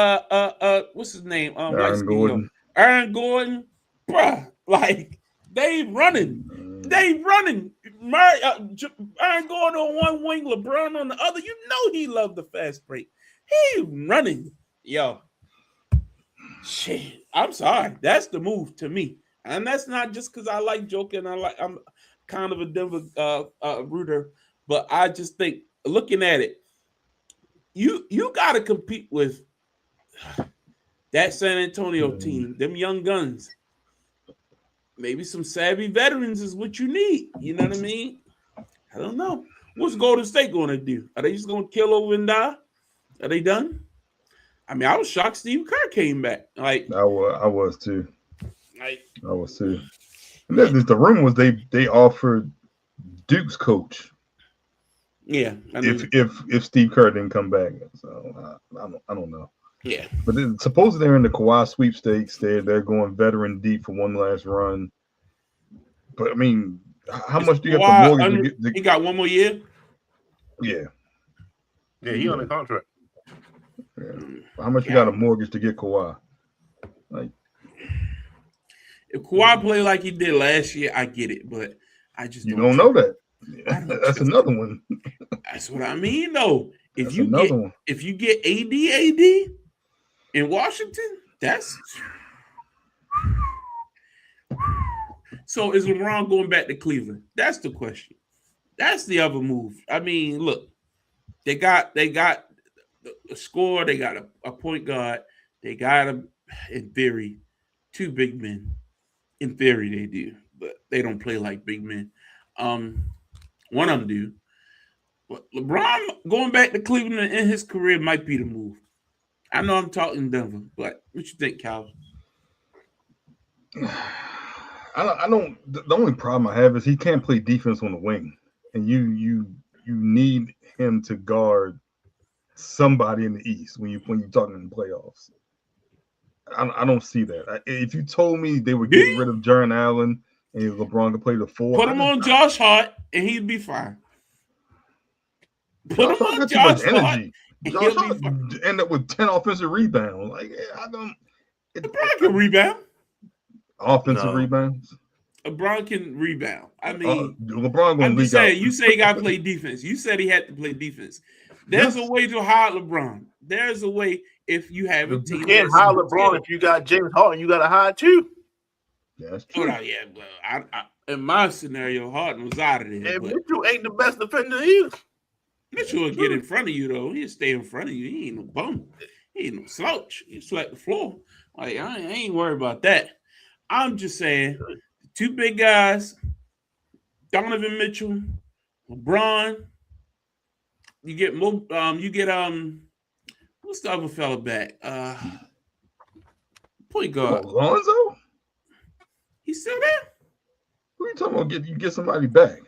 S1: what's his name?
S3: Aaron Gordon.
S1: Aaron Gordon, bruh, like they running. Murray, Aaron Gordon on one wing, LeBron on the other. You know he loved the fast break. He running, yo. Shit, I'm sorry. That's the move to me, and that's not just because I like Joker and I'm kind of a Denver rooter, but I just think looking at it, you got to compete with that San Antonio team, them young guns. Maybe some savvy veterans is what you need. You know what I mean? I don't know. What's Golden State going to do? Are they just going to kill over and die? Are they done? I mean, I was shocked Steve Kerr came back. Like
S3: I was too. I was too. And the rumor was they offered Duke's coach.
S1: Yeah, I mean,
S3: if Steve Kerr didn't come back, so I don't know.
S1: Yeah,
S3: but supposedly they're in the Kawhi sweepstakes. They're going veteran deep for one last run. But I mean, how much do you have to mortgage?
S1: He got one more year.
S3: Yeah,
S2: he on a contract.
S3: Yeah. How much you got a mortgage to get Kawhi? Like,
S1: if Kawhi play like he did last year, I get it, but I just
S3: don't know that. That's another one.
S1: That's what I mean, though. If you get AD in Washington, that's so. Is LeBron going back to Cleveland? That's the question. That's the other move. I mean, look, they got a score. They got a point guard. They got in theory, two big men. In theory, they do, but they don't play like big men. One of them do. But LeBron going back to Cleveland in his career might be the move. I know I'm talking Denver, but what you think, Cal?
S3: I don't. The only problem I have is he can't play defense on the wing, and you need him to guard somebody in the East when you're talking in the playoffs. I don't see that. If you told me they were getting rid of Jarrett Allen and LeBron could play the four,
S1: put him on Josh Hart and he'd be fine. Put him on Josh Hart.
S3: Josh Hart end up with 10 offensive rebounds. Like I don't.
S1: LeBron can rebound.
S3: Offensive rebounds.
S1: LeBron can rebound. I mean,
S3: LeBron going to
S1: say you say he got to play defense. You said he had to play defense. There's a way to hide LeBron. There's a way if you have a team.
S2: You can't hide LeBron if you got James Harden. You got to hide too.
S3: Yeah, that's true.
S1: Well, yeah, but I in my scenario, Harden was out of there.
S2: And Mitchell ain't the best defender either.
S1: Mitchell will get in front of you though. He'll stay in front of you. He ain't no bum. He ain't no slouch. He swept the floor. Like I ain't worried about that. I'm just saying, two big guys, Donovan Mitchell, LeBron. You get more. What's the other fella back? Point guard.
S3: Lonzo?
S1: He's still there?
S3: Who are you talking about? You get somebody back?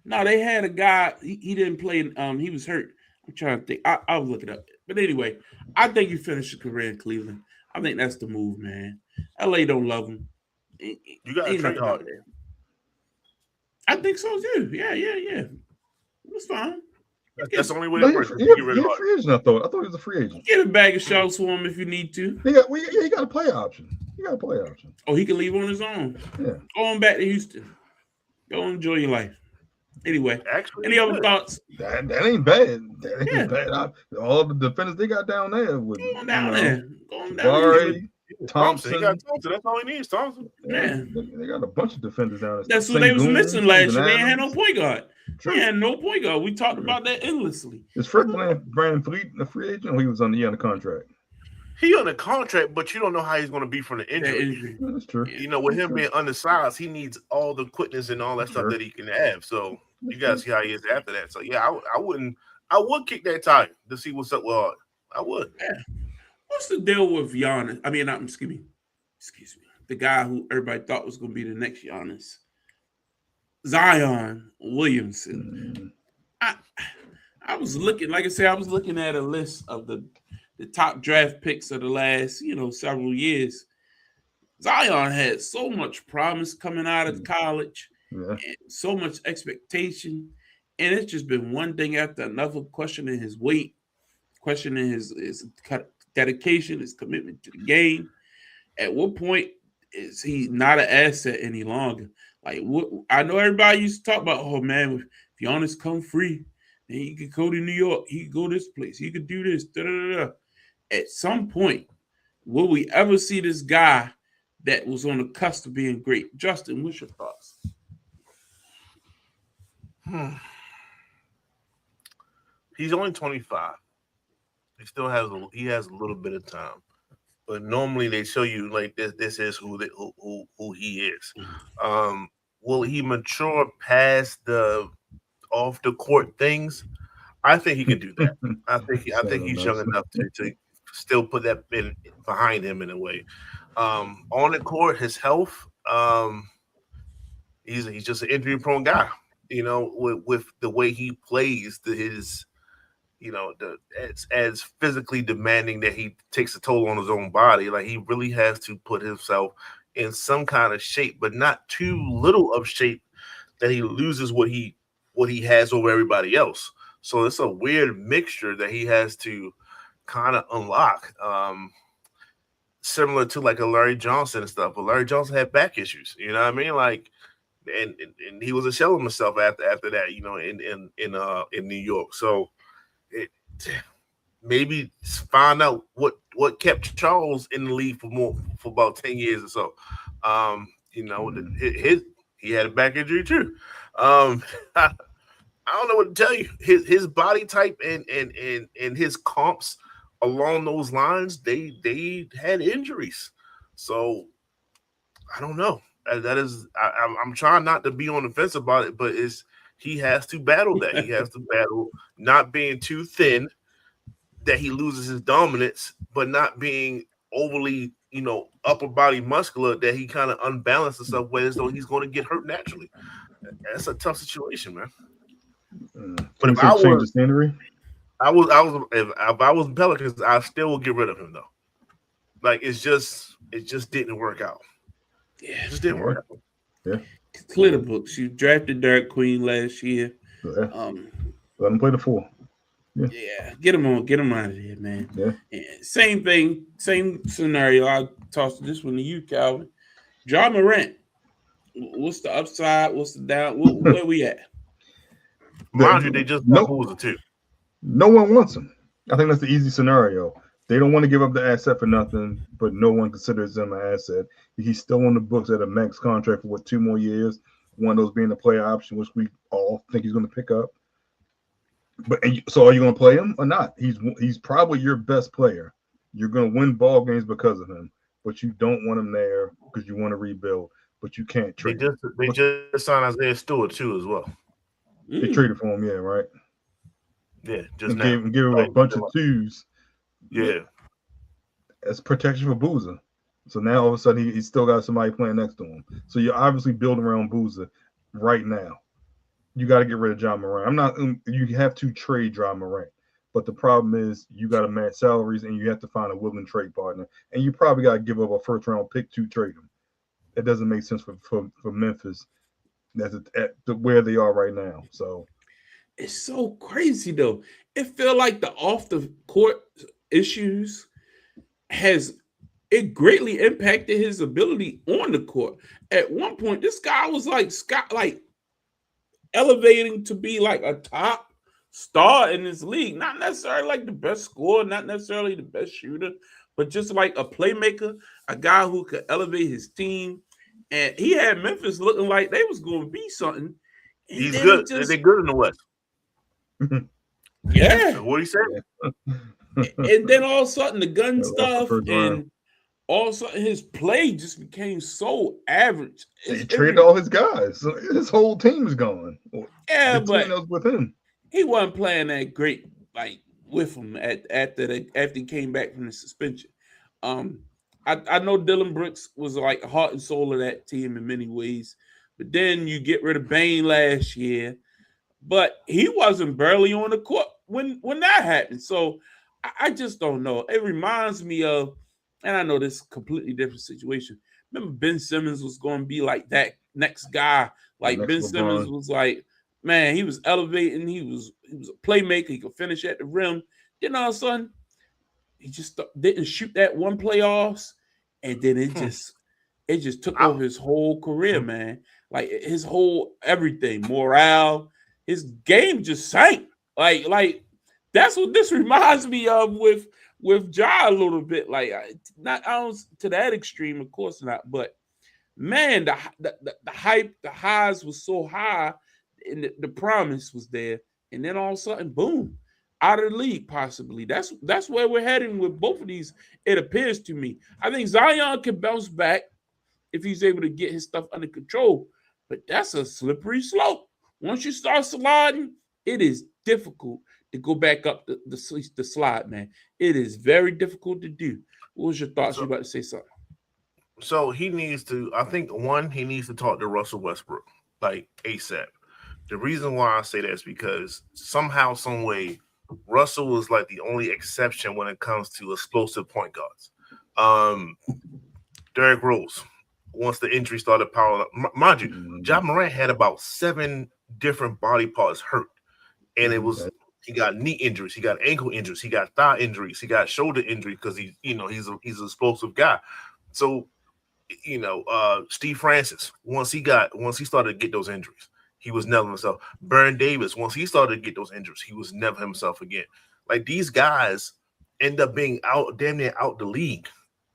S1: No, they had a guy. He didn't play. He was hurt. I'm trying to think. I'll look it up. But anyway, I think you finished your career in Cleveland. I think that's the move, man. LA don't love him.
S2: You got to trade hard.
S1: I think so too. Yeah. It's fine.
S2: That's the only way it works.
S3: He's a free agent, I thought he was a free agent.
S1: Get a bag of shots for him if you need to.
S3: He got a play option.
S1: Oh, he can leave on his own.
S3: Yeah.
S1: Going back to Houston. Go enjoy your life. Anyway,
S2: Actually,
S1: any other thoughts?
S3: That ain't bad. That ain't
S1: Yeah.
S3: bad. All the defenders they got down there with
S1: Going down there. Going down there.
S3: Jabari,
S2: Thompson. He got
S3: Thompson.
S2: Thompson. That's all he needs, Thompson.
S1: Yeah.
S3: They got a bunch of defenders down there.
S1: That's what they was missing last year. They ain't had no
S3: Adams.
S1: point guard.
S3: True.
S1: They had no point guard. We talked about that endlessly.
S3: Is Fred Brandon Fleet a free agent or he was on the contract?
S2: He on the contract, but you don't know how he's going to be from the injury.
S3: That's true.
S2: You know, with him being undersized, he needs all the quickness and all that stuff that he can have. So you got to see how he is after that. So yeah, I would kick that tire to see what's up with Harden. I would.
S1: Yeah. What's the deal with Giannis? I mean, excuse me. The guy who everybody thought was going to be the next Giannis, Zion Williamson. I was looking, like I said, I was looking at a list of the top draft picks of the last, several years. Zion had so much promise coming out of college, and so much expectation, and it's just been one thing after another, questioning his weight, questioning his dedication, his commitment to the game. At what point is he not an asset any longer? Like, I know everybody used to talk about, oh man, if Giannis come free, then he could go to New York, he could go this place, he could do this. At some point, will we ever see this guy that was on the cusp of being great? Justin, what's your thoughts?
S2: He's only 25. He still has a little bit of time, but normally they show you like this is who he is. Will he mature past the off the court things? I think he can do that. I think he's young enough to still put that behind him in a way. On the court, his health, he's just an injury prone guy. With the way he plays, as physically demanding that he takes a toll on his own body. Like, he really has to put himself in some kind of shape, but not too little of shape that he loses what he has over everybody else. So it's a weird mixture that he has to kind of unlock. Similar to like a Larry Johnson and stuff. But Larry Johnson had back issues, you know what I mean? Like, and he was a shell of himself after that, in New York. So maybe find out what kept Charles in the league for about 10 years or so. He had a back injury too. I don't know what to tell you. His body type and his comps along those lines, they had injuries. So I don't know. I'm trying not to be on the fence about it, but he has to battle that. He has to battle not being too thin, that he loses his dominance, but not being overly, upper body muscular, that he kind of unbalances himself with, as though he's going to get hurt naturally. That's a tough situation, man. But if I was Pelicans, I still would get rid of him though. Like, it just didn't work out.
S1: Yeah,
S2: it just didn't work out.
S3: Yeah.
S1: Clear the books. You drafted Derek Queen last year.
S3: Yeah. Let him play the 4.
S1: Yeah, get him out of here, man.
S3: Yeah.
S1: And same thing, same scenario. I'll toss this one to you, Calvin. Ja Morant. What's the upside? What's the down? Where we at?
S2: Mind you, they just got Boozer too.
S3: No one wants him. I think that's the easy scenario. They don't want to give up the asset for nothing, but no one considers him an asset. He's still on the books at a max contract for 2 more years. One of those being a player option, which we all think he's going to pick up. So are you going to play him or not? He's probably your best player. You're going to win ball games because of him, but you don't want him there because you want to rebuild, but you can't trade.
S2: They just signed Isaiah Stewart too as well.
S3: They traded for him, yeah, right?
S2: Yeah, just
S3: give him a bunch of 2s.
S2: Yeah,
S3: that's protection for Boozer. So now all of a sudden he's still got somebody playing next to him. So you're obviously building around Boozer right now. You got to get rid of Ja Morant. You have to trade Ja Morant, but the problem is you got to match salaries and you have to find a willing trade partner, and you probably got to give up a first round pick to trade him. It doesn't make sense for Memphis. That's at where they are right now. So
S1: it's so crazy though. It feel like the off the court issues has greatly impacted his ability on the court. At one point, this guy was like Scott, like elevating to be like a top star in this league. Not necessarily like the best scorer, not necessarily the best shooter, but just like a playmaker, a guy who could elevate his team. And he had Memphis looking like they was going to be something. And
S2: He's good. They're good in the West.
S1: Yeah.
S2: What he said.
S1: And then all of a sudden the gun stuff and all of a sudden his play just became so average.
S3: He traded all his guys. So his whole team's gone.
S1: Yeah,
S3: but was with him.
S1: He wasn't playing that great like with him after he came back from the suspension. I know Dylan Brooks was like the heart and soul of that team in many ways, but then you get rid of Bane last year, but he wasn't barely on the court when that happened. So I just don't know. It reminds me of, and I know this is a completely different situation. Remember Ben Simmons was going to be like that next guy. Like Ben Simmons was like, man, he was elevating. He was a playmaker. He could finish at the rim. Then all of a sudden, he just didn't shoot that one playoffs, and then it just took over his whole career, man. Like his whole everything, morale, his game just sank. Like that's what this reminds me of with Ja a little bit. Like I don't to that extreme, of course not, but man, the hype, the highs was so high, and the promise was there, and then all of a sudden, boom. Out of the league, possibly. That's where we're heading with both of these, it appears to me. I think Zion can bounce back if he's able to get his stuff under control, but that's a slippery slope. Once you start sliding, it is difficult to go back up the slide, man. It is very difficult to do. What was your thoughts? You about to say something?
S2: So he needs to, I think, he needs to talk to Russell Westbrook, like ASAP. The reason why I say that is because somehow, some way, Russell was like the only exception when it comes to explosive point guards. Derrick Rose, once the injury started piling up, mind you, Ja Morant had about 7 different body parts hurt, and he got knee injuries, he got ankle injuries, he got thigh injuries, he got shoulder injuries because he's an explosive guy. So Steve Francis, once he started to get those injuries, he was never himself. Baron Davis, once he started to get those injuries, he was never himself again. Like these guys end up being damn near out the league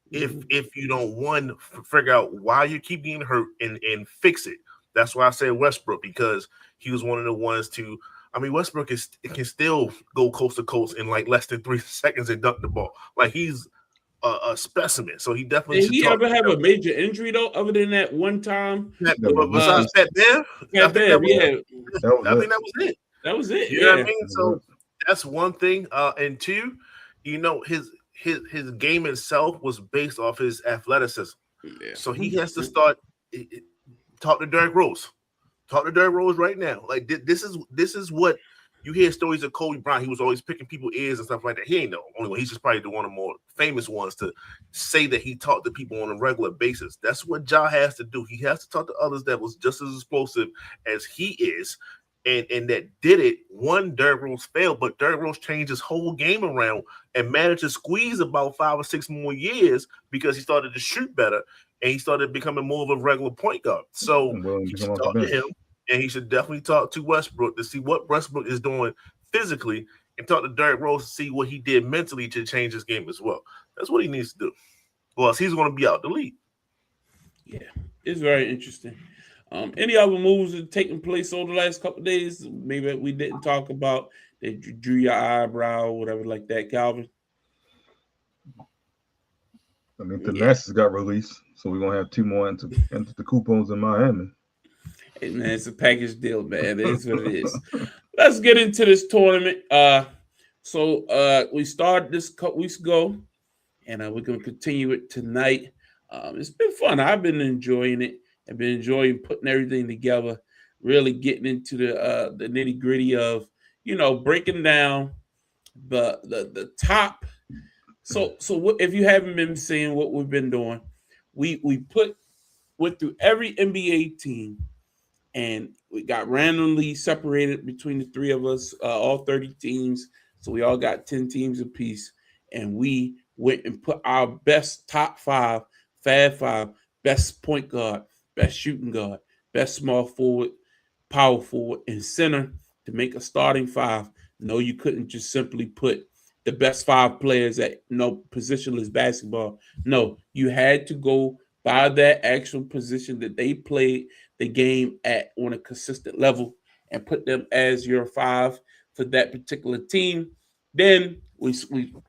S2: if you don't figure out why you keep getting hurt and fix it. That's why I say Westbrook, because he was one of the ones to. I mean, Westbrook can still go coast to coast in like less than 3 seconds and dunk the ball. Like he's a specimen, so he definitely.
S1: Did he ever have a major injury though, other than that one time?
S2: Besides Pat Bev, I think that was it.
S1: That was it.
S2: You know what I mean? So that's one thing. And two, his game itself was based off his athleticism. Yeah. So he has to start talk to Derrick Rose. Talk to Derrick Rose right now. Like this is what. You hear stories of Kobe Bryant. He was always picking people's ears and stuff like that. He ain't the only one. He's just probably one of the more famous ones to say that he talked to people on a regular basis. That's what Ja has to do. He has to talk to others that was just as explosive as he is, and that did it. Derrick Rose failed, but Derrick Rose changed his whole game around and managed to squeeze about 5 or 6 more years because he started to shoot better and he started becoming more of a regular point guard. So you should talk to him. And he should definitely talk to Westbrook to see what Westbrook is doing physically and talk to Derrick Rose to see what he did mentally to change his game as well. That's what he needs to do. Or else he's going to be out the league.
S1: Yeah, it's very interesting. Any other moves that are taking place over the last couple of days, maybe we didn't talk about, that you drew your eyebrow or whatever like that, Calvin?
S3: I mean, the Nets got released, so we're going to have 2 more into the coupons in Miami.
S1: Hey, man, it's a package deal, man. It is what it is. Let's get into this tournament. So we started this a couple weeks ago, and we're going to continue it tonight. It's been fun. I've been enjoying it. I've been enjoying putting everything together, really getting into the nitty-gritty of, breaking down the top. So if you haven't been seeing what we've been doing, we went through every NBA team. And we got randomly separated between the 3 of us, all 30 teams. So we all got 10 teams apiece. And we went and put our best top 5, Fab 5, best point guard, best shooting guard, best small forward, power forward, and center to make a starting five. No, you couldn't just simply put the best 5 players at no positionless basketball. No, you had to go by that actual position that they played the game at on a consistent level and put them as your 5 for that particular team. Then we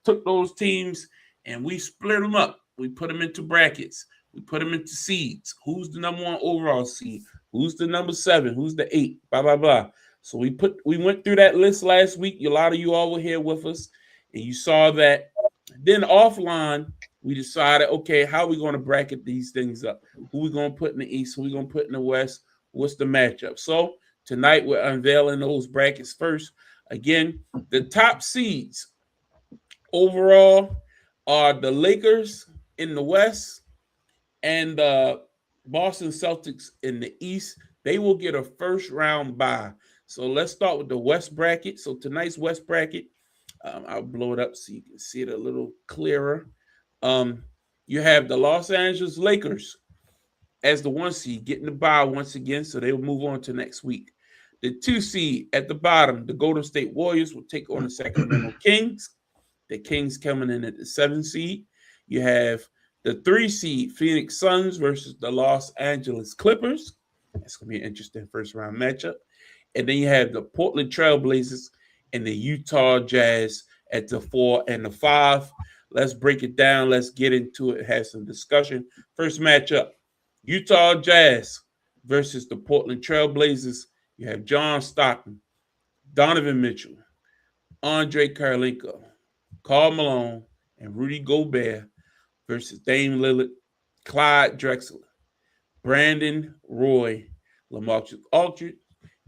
S1: took those teams and we split them up. We put them into brackets. We put them into seeds. Who's the number 1 overall seed? Who's the number 7? Who's the 8? Blah, blah, blah. So we went through that list last week. A lot of you all were here with us, and you saw that. Then offline, we decided, okay, how are we going to bracket these things up? Who we going to put in the East? Who we going to put in the West? What's the matchup? So tonight we're unveiling those brackets first. Again, the top seeds overall are the Lakers in the West and the Boston Celtics in the East. They will get a first round bye. So let's start with the West bracket. So tonight's West bracket, I'll blow it up so you can see it a little clearer. You have the Los Angeles Lakers as the 1 seed, getting the bye once again, so they will move on to next week. The 2 seed at the bottom, the Golden State Warriors will take on the Sacramento Kings. The Kings coming in at the 7 seed. You have the 3 seed Phoenix Suns versus the Los Angeles Clippers. That's going to be an interesting first round matchup. And then you have the Portland Trailblazers and the Utah Jazz at the 4 and the 5. Let's break it down. Let's get into it. Have some discussion. First matchup, Utah Jazz versus the Portland Trailblazers. You have John Stockton, Donovan Mitchell, Andre Karolinko, Karl Malone, and Rudy Gobert versus Dame Lillard, Clyde Drexler, Brandon Roy, LaMarcus Aldridge,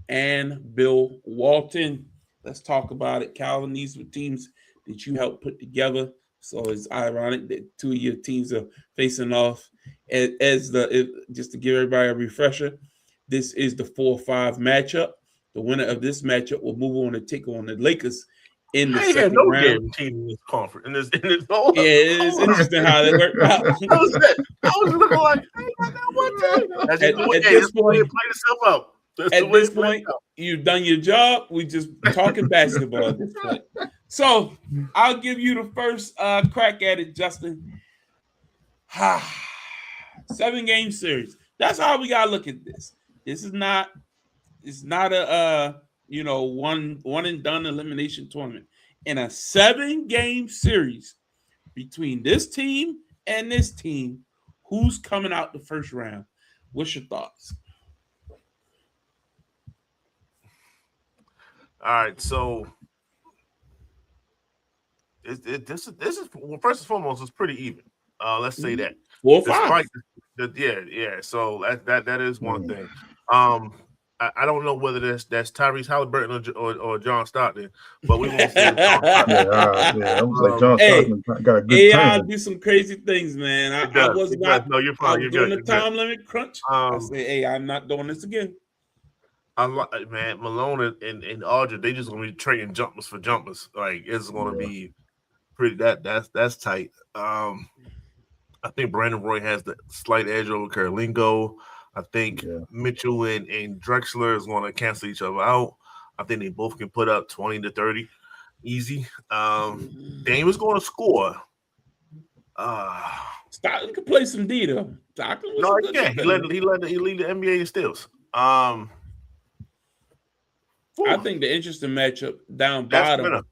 S1: and Bill Walton. Let's talk about it. Calvin, these were teams that you helped put together. So it's ironic that 2 of your teams are facing off just to give everybody a refresher. This is the 4-5 matchup. The winner of this matchup will move on to take on the Lakers in the second round.
S2: Team in this conference. In this whole,
S1: it's interesting how that worked out.
S2: I was looking like, at this point, play yourself up.
S1: At this point, you've done your job. We just talking basketball at this point. So I'll give you the first crack at it, Justin. 7-game series. That's how we gotta look at this. This is not. It's not a one and done elimination tournament. In a 7-game series between this team and this team, who's coming out the first round? What's your thoughts?
S2: All right, so this is well, first and foremost, it's pretty even. Let's say that
S1: 4-5.
S2: Yeah. So that is one thing. I don't know whether that's Tyrese Halliburton or John Stockton, but we won't see.
S3: I was like, John Stockton got a good
S1: AI
S3: time.
S1: do some crazy things, man. I was not. No, you're fine. You're doing the time limit crunch. I say, hey, I'm not doing this again.
S2: Man, Malone and Aldridge, they just gonna be trading jumpers for jumpers. Like it's gonna be pretty. That's tight. I think Brandon Roy has the slight edge over Karolinko. I think Mitchell and Drexler is going to cancel each other out. I think they both can put up 20 to 30 easy. Dame is going to score.
S1: Stockton can play some D though.
S2: No, he can't. He lead the NBA in steals. I
S1: think the interesting matchup down bottom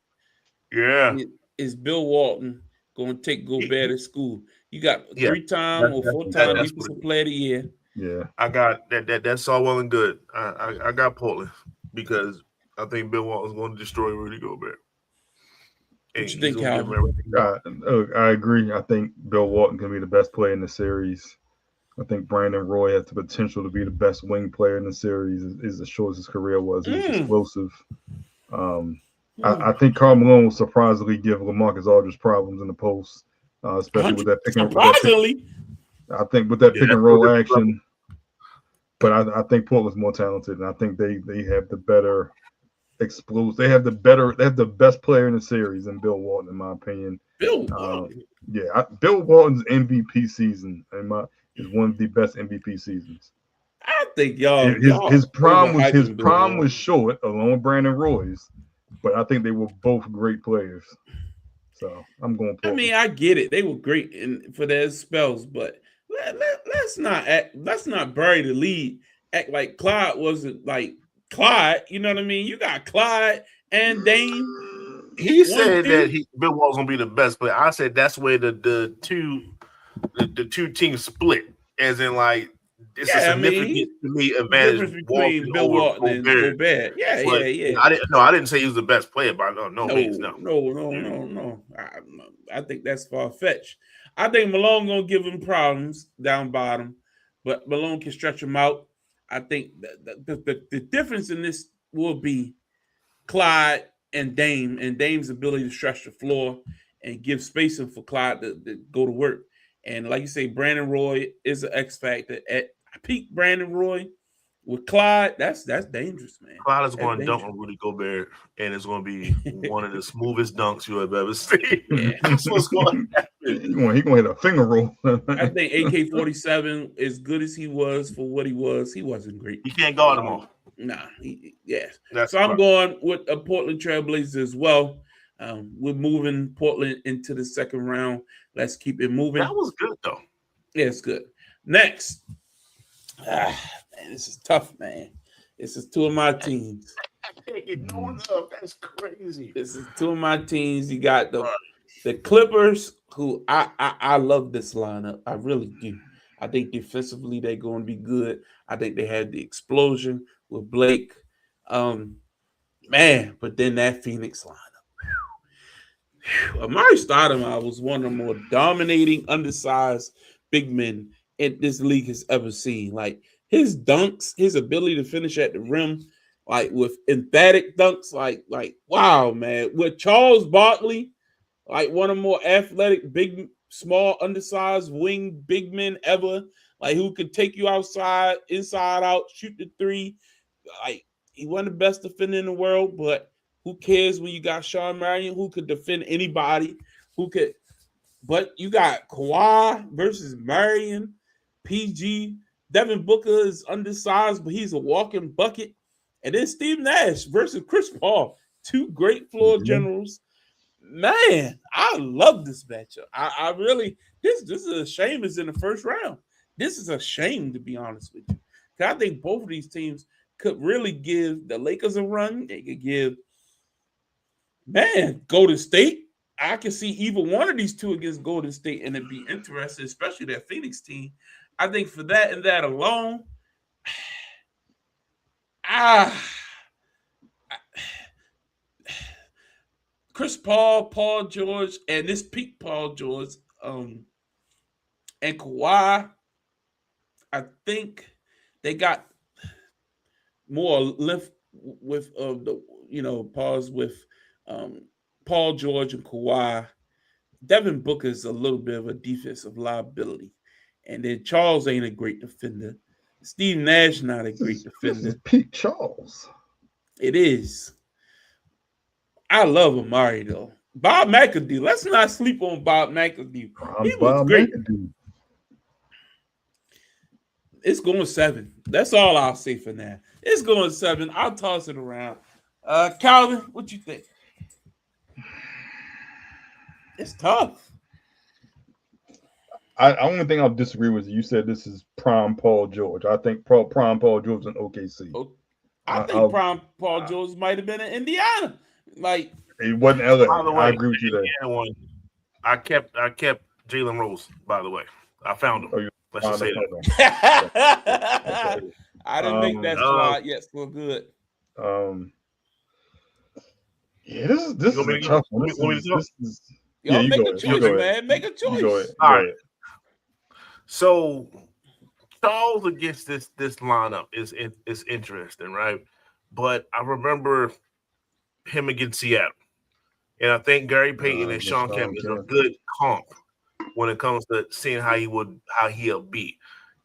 S1: is Bill Walton going to take Gobert to school. You got 3-time or 4-time defensive player of the year.
S2: Yeah, I got that. That's all well and good. I got Portland because I think Bill Walton's going to destroy Rudy Gobert.
S1: What you think, Calvin?
S3: I agree. I think Bill Walton can be the best player in the series. I think Brandon Roy has the potential to be the best wing player in the series. As short as his career was, he's explosive. I think Karl Malone will surprisingly give LaMarcus Aldridge problems in the post, especially with that pick and roll. I think with that pick and roll action, but I think Portland's more talented, and I think they have the better explosive. They have the best player in the series in Bill Walton, in my opinion.
S1: Bill Walton.
S3: Bill Walton's MVP season is one of the best MVP seasons.
S1: I think y'all
S3: his prime
S1: overhyping
S3: was short, along with Brandon Roy's, but I think they were both great players. So I'm going.
S1: I mean, I get it. They were great for their spells, but let's not bury the lead. Act like Clyde wasn't like Clyde. You know what I mean? You got Clyde and Dame.
S2: He said that Bill Walton's gonna be the best player. I said that's where the two teams split, as in like it's a significant to me advantage
S1: between Bill Walton and Gobert. Yeah.
S2: I didn't say he was the best player, by no means.
S1: No. I think that's far fetched. I think Malone gonna give him problems down bottom, but Malone can stretch him out. I think the difference in this will be Clyde and Dame's ability to stretch the floor and give spacing for Clyde to go to work. And like you say, Brandon Roy is an X factor. At peak Brandon Roy with Clyde, that's dangerous, man.
S2: Clyde is going to dunk on Rudy Gobert, and it's going to be one of the smoothest dunks you have ever seen.
S1: Yeah.
S2: That's what's going to happen.
S3: He's going to hit a finger roll.
S1: I think AK-47, as good as he was for what he wasn't great.
S2: You can't guard him all.
S1: Nah, so I'm going with a Portland Trailblazers as well. We're moving Portland into the second round. Let's keep it moving.
S2: That was good, though.
S1: Yeah, it's good. Next. Man, this is tough, man. This is two of my teams.
S2: That's crazy.
S1: This is two of my teams. You got the Clippers, who I love this lineup. I really do. I think defensively they're going to be good. I think they had the explosion with Blake. Man, but then that Phoenix lineup. Amari Stoudemire was one of the more dominating, undersized big men this league has ever seen. Like his dunks, his ability to finish at the rim, like with emphatic dunks, like wow, man. With Charles Barkley, like one of the more athletic, big, small, undersized wing big men ever, like who could take you outside, inside out, shoot the three. Like he wasn't the best defender in the world, but who cares when you got Sean Marion, who could defend anybody, but you got Kawhi versus Marion, PG. Devin Booker is undersized, but he's a walking bucket. And then Steve Nash versus Chris Paul. Two great floor generals. Man, I love this matchup. I really, this is a shame it's in the first round. This is a shame, to be honest with you. Because I think both of these teams could really give the Lakers a run. They could give, Golden State. I can see either one of these two against Golden State, and it'd be interesting, especially that Phoenix team. I think for that and that alone, Chris Paul, Paul George, and this peak Paul George, and Kawhi, I think they got more lift with pause with Paul George and Kawhi. Devin Booker is a little bit of a defensive liability. And then Charles ain't a great defender. Steve Nash not a great defender.
S3: This is Pete Charles.
S1: It is. I love Amari, though. Bob McAdoo. Let's not sleep on Bob McAdoo. He was great. It's going 7. That's all I'll say for now. It's going 7. I'll toss it around. Calvin, what you think? It's tough.
S3: I only thing I'll disagree with you said this is prime Paul George. I think prime Paul George in OKC.
S1: I think prime Paul George might have been in Indiana. Like
S3: it wasn't LA.
S2: By the way,
S3: I agree with you there.
S2: I kept Jalen Rose. By the way, I found him. Let's just say
S1: that. I didn't make that slide yet. Still good.
S3: Yeah, this is a tough one.
S1: Y'all make a choice, man. Make a choice.
S3: Go ahead.
S2: All right. So Charles against this lineup is interesting, right? But I remember him against Seattle, and I think Gary Payton and Sean Kemp is a good comp when it comes to seeing how he'll be.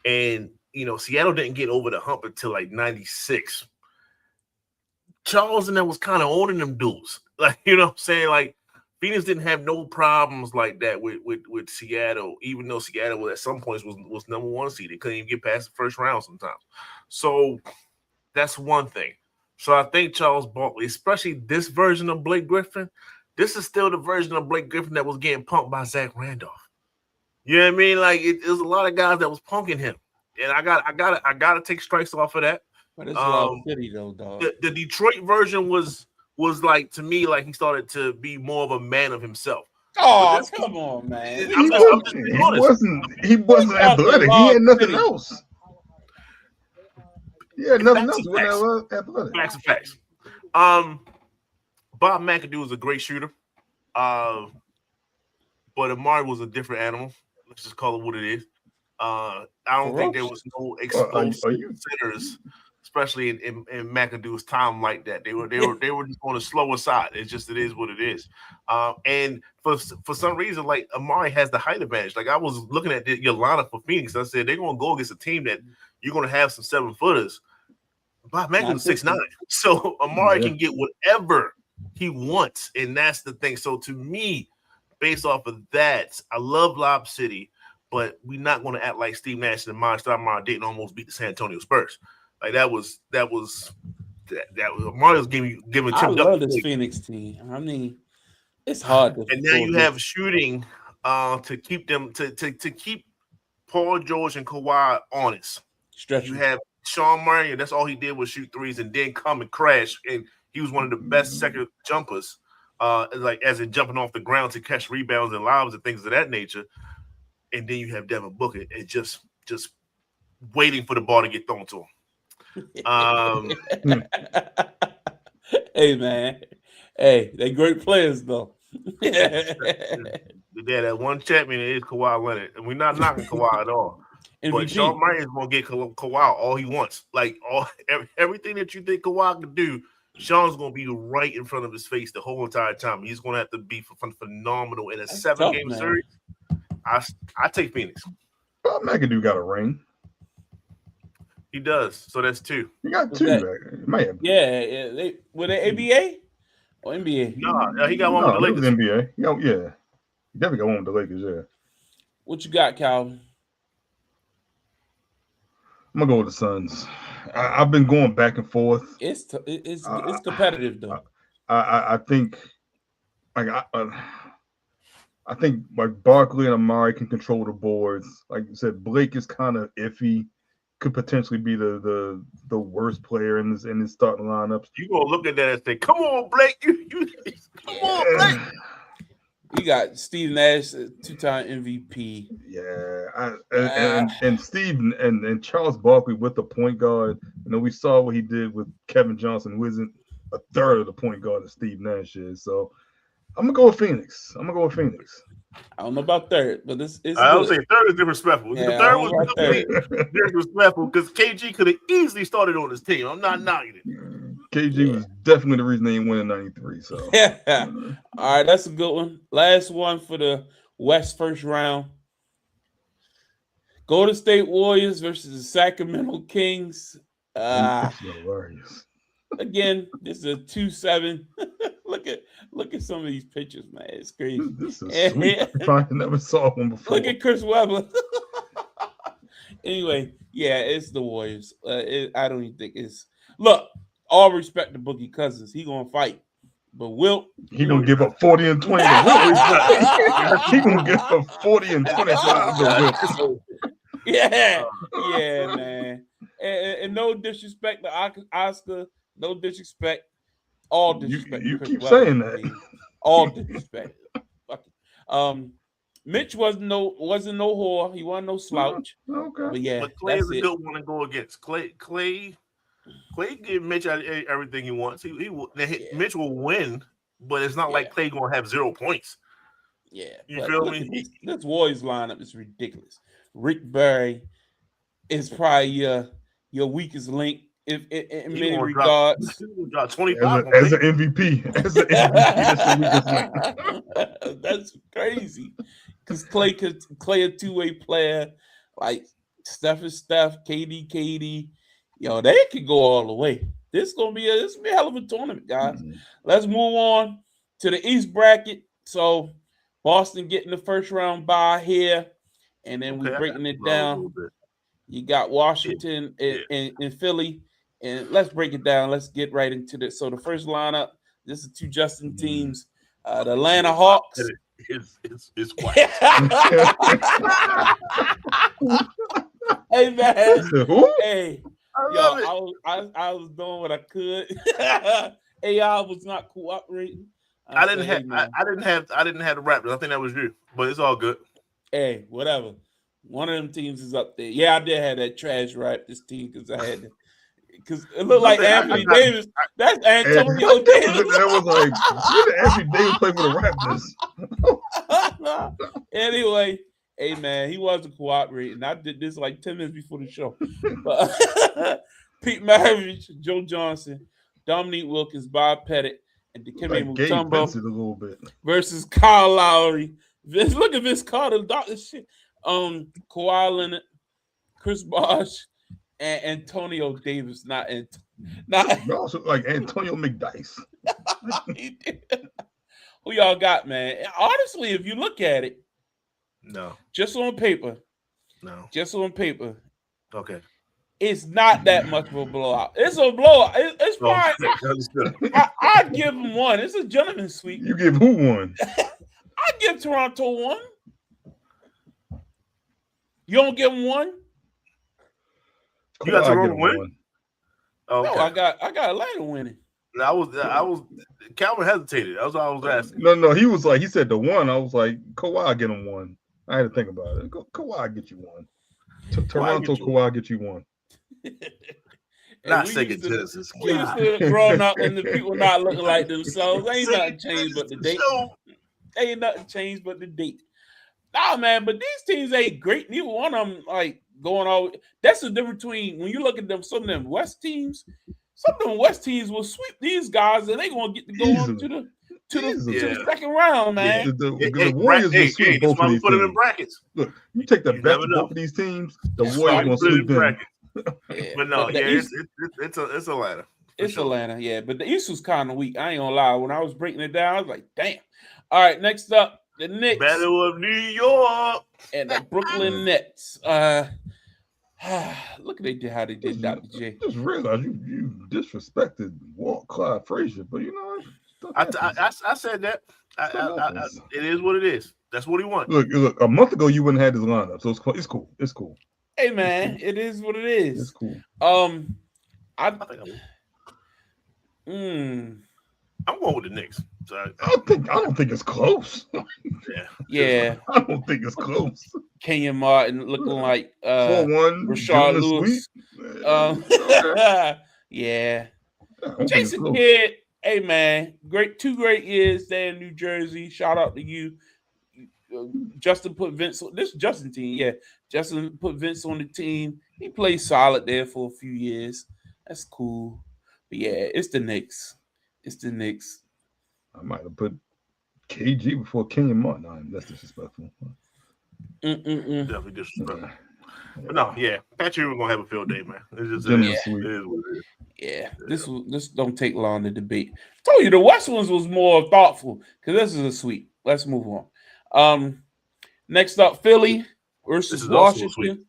S2: And Seattle didn't get over the hump until like '96. Charles and them was kind of owning them dudes, like what I'm saying, like Phoenix didn't have no problems like that with Seattle, even though Seattle at some points was number one seed. They couldn't even get past the first round sometimes. So that's one thing. So I think Charles Barkley, especially this version of Blake Griffin, this is still the version of Blake Griffin that was getting punked by Zach Randolph. You know what I mean? Like there's a lot of guys that was punking him, and I gotta take strikes off of that.
S1: But it's a lot of city though, dog.
S2: The Detroit version was like, to me, like he started to be more of a man of himself.
S1: Oh, come on, man.
S3: He wasn't athletic. He had nothing else. Yeah, nothing else. Athletic.
S2: Facts. Bob McAdoo was a great shooter. But Amari was a different animal. Let's just call it what it is. I don't think there was no exposed centers, especially in McAdoo's time like that. They were just on the slower side. It is what it is. And for some reason, like Amari has the height advantage. Like I was looking at your lineup for Phoenix, and I said they're gonna go against a team that you're gonna have some 7-footers. Bob McAdoo's 6'9", so Amari can get whatever he wants, and that's the thing. So to me, based off of that, I love Lob City, but we're not going to act like Steve Nash and Amari Stoudemire didn't almost beat the San Antonio Spurs. Like that was Mario's giving
S1: I love this Phoenix team. I mean, it's hard to.
S2: And now you have shooting to keep them to keep Paul George and Kawhi honest.
S1: Stretch.
S2: You have Sean Murray, and that's all he did was shoot threes and then come and crash. And he was one of the best second jumpers, like as in jumping off the ground to catch rebounds and lobs and things of that nature. And then you have Devin Booker and just waiting for the ball to get thrown to him.
S1: Hey man, hey, they great players though.
S2: Yeah, that one champion is Kawhi Leonard, and we're not knocking Kawhi at all. MVP. But Sean Murray is gonna get Kawhi all he wants. Like everything that you think Kawhi could do, Sean's gonna be right in front of his face the whole entire time. He's gonna have to be phenomenal in a 7-game series. I take Phoenix.
S3: Bob McAdoo got a ring.
S2: He does. So that's 2.
S3: He got 2. Man.
S1: Yeah. They were they ABA or NBA?
S2: No, he got one with the Lakers.
S3: NBA. Yeah. He definitely got one with the Lakers, yeah.
S1: What you got, Calvin?
S3: I'm gonna go with the Suns. I've been going back and forth.
S1: It's competitive though.
S3: I think I think like Barkley and Amari can control the boards. Like you said, Blake is kind of iffy. Could potentially be the worst player in this starting lineups.
S2: You gonna look at that and say, "Come on, Blake! You come on, Blake!"
S1: You got Steve Nash, 2-time MVP.
S3: Yeah, and Steve and Charles Barkley with the point guard. You know, we saw what he did with Kevin Johnson, who isn't a third of the point guard that Steve Nash is. So I'm gonna go with Phoenix.
S1: I don't know about third, but it's
S2: I don't say third is disrespectful.
S1: Yeah,
S2: the third was disrespectful because KG could have easily started on his team. I'm not knocking it.
S3: KG was definitely the reason they didn't win in '93. So
S1: yeah. All right, that's a good one. Last one for the West first round. Golden State Warriors versus the Sacramento Kings. Again, this is a 2-7. Look at some of these pictures, man. It's crazy.
S3: This is sweet. I never saw one before.
S1: Look at Chris Webber. Anyway, yeah, it's the Warriors. I don't even think it's. Look, all respect to Boogie Cousins. He gonna fight, but Wilt.
S3: He gonna give up 40 and 20. He gonna give up 40 and 20.
S1: Yeah, man. And no disrespect to Oscar. No disrespect. All disrespect.
S3: You keep saying that.
S1: All disrespect. Mitch wasn't no whore. He wasn't no slouch.
S3: Okay.
S1: But yeah,
S2: but Clay is a good one to go against. Clay give Mitch everything he wants. Mitch will win, but it's not like Clay gonna have 0 points.
S1: Yeah,
S2: you feel me?
S1: This Warriors lineup is ridiculous. Rick Barry is probably your weakest link in many regards.
S2: Drop 25
S3: as an MVP.
S1: That's crazy. Because Clay a two-way player, like Steph is Steph, KD. Yo, they could go all the way. This gonna be a hell of a tournament, guys. Mm-hmm. Let's move on to the East bracket. So Boston getting the first round bye here, and then we're breaking it down. You got Washington and Philly, and let's break it down. Let's get right into this. So the first lineup, this is two Justin teams. The Atlanta Hawks.
S2: It's quiet.
S1: Hey man, hey,
S2: I
S1: was doing what I could. AI was not cooperating.
S2: I didn't have the Raptors. I think that was you, but it's all good.
S1: Hey, whatever. One of them teams is up there. Yeah, I did have that trash Raptors team because I had because it looked like Anthony Davis. That's Antonio Davis.
S3: That was like, when did Anthony Davis play for the Raptors?
S1: Anyway, hey man, he wasn't cooperating. I did this like 10 minutes before the show. But Pete Maravich, Joe Johnson, Dominique Wilkins, Bob Pettit, and Dikembe Mutombo versus Kyle Lowry. Look at Vince Carter, Dr. Shit. Kawhi Leonard, Chris Bosh, and Antonio Davis. Not
S3: also like Antonio McDice.
S1: Who y'all got, man? And honestly, if you look at it,
S2: no,
S1: just on paper,
S2: okay,
S1: it's not that much of a blowout. It's a blowout. It's fine. I'd give him one. It's a gentleman's sweep.
S3: You give who one?
S1: I give Toronto one. You don't give them one?
S2: You got Toronto winning?
S1: Oh, okay. No, I got Atlanta winning.
S2: I was Calvin hesitated. That's what I was asking.
S3: No, he was like, he said the one. I was like, Kawhi get him one. I had to think about it. Kawhi get you one. Toronto, Kawhi get you one.
S2: Not second Genesis.
S1: We used to growing up and the people not looking like themselves. Ain't nothing changed but the date. Ain't nothing changed but the date. Nah, man, but these teams ain't great. Neither one of them like going all. That's the difference between when you look at them. Some of them West teams, will sweep these guys, and they gonna get to go on to the second round, man.
S3: The Warriors will sweep both of these
S2: put
S3: teams.
S2: Them in brackets.
S3: Look, you take the best of both of these teams. The Warriors gonna sweep them.
S2: But no, it's Atlanta.
S1: It's Atlanta, yeah. But the East was kind of weak. I ain't gonna lie. When I was breaking it down, I was like, damn. All right, next up. The Knicks.
S2: Battle of New York.
S1: And the Brooklyn Nets. Look at how they did Dr. J.
S3: Just realized you disrespected Walt Clyde Frazier, but you know,
S2: I said that. It is what it is. That's what he wants.
S3: Look, a month ago you wouldn't have this lineup, so it's cool. It's cool.
S1: Hey man, it is what it is.
S3: It's cool.
S2: I I'm going with the Knicks. So
S3: I don't think it's close.
S1: Yeah.
S3: I don't think it's close.
S1: Kenyon Martin looking like
S3: 4-1
S1: Rashard Lewis. Yeah. Jason Kidd, hey man, two great years there in New Jersey. Shout out to you. Justin put Vince on this Justin team. Yeah. Justin put Vince on the team. He played solid there for a few years. That's cool. But yeah, it's the Knicks.
S3: I might have put KG before Kenyon Martin. No, that's disrespectful.
S2: Definitely disrespectful. But no, yeah, Patrick was gonna have a field day, man. It's just
S3: it
S2: is what it is.
S1: Yeah, this don't take long to debate. I told you the West ones was more thoughtful because this is a sweep. Let's move on. Next up, Philly versus Washington.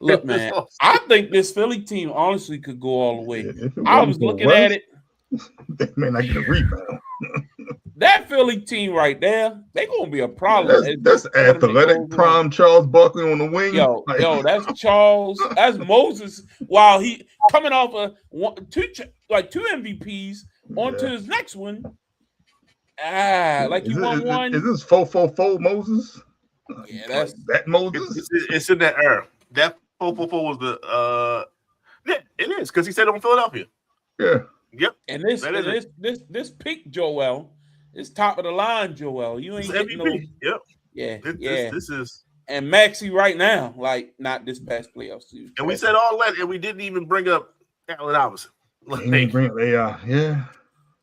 S1: Look, man, I think this Philly team honestly could go all the way.
S3: Yeah,
S1: I was looking at it.
S3: They may not get a rebound.
S1: That Philly team right there, they gonna be a problem.
S3: That's athletic prime Charles Barkley on the wing.
S1: Yo, that's Charles. That's Moses. While he coming off two MVPs onto his next one. Like he won one.
S3: Is this 4-4-4 Moses?
S1: Yeah, that's
S3: that Moses.
S2: It's in that era. That 4-4-4 was the yeah, it is because he said on Philadelphia.
S3: Yeah.
S2: Yep.
S1: And this peak Joel, this top of the line Joel. You ain't getting no.
S2: Yep.
S1: Yeah.
S2: This is
S1: and Maxey right now, like not this past playoff season.
S2: And we said all that, and we didn't even bring up Allen Iverson.
S3: Yeah.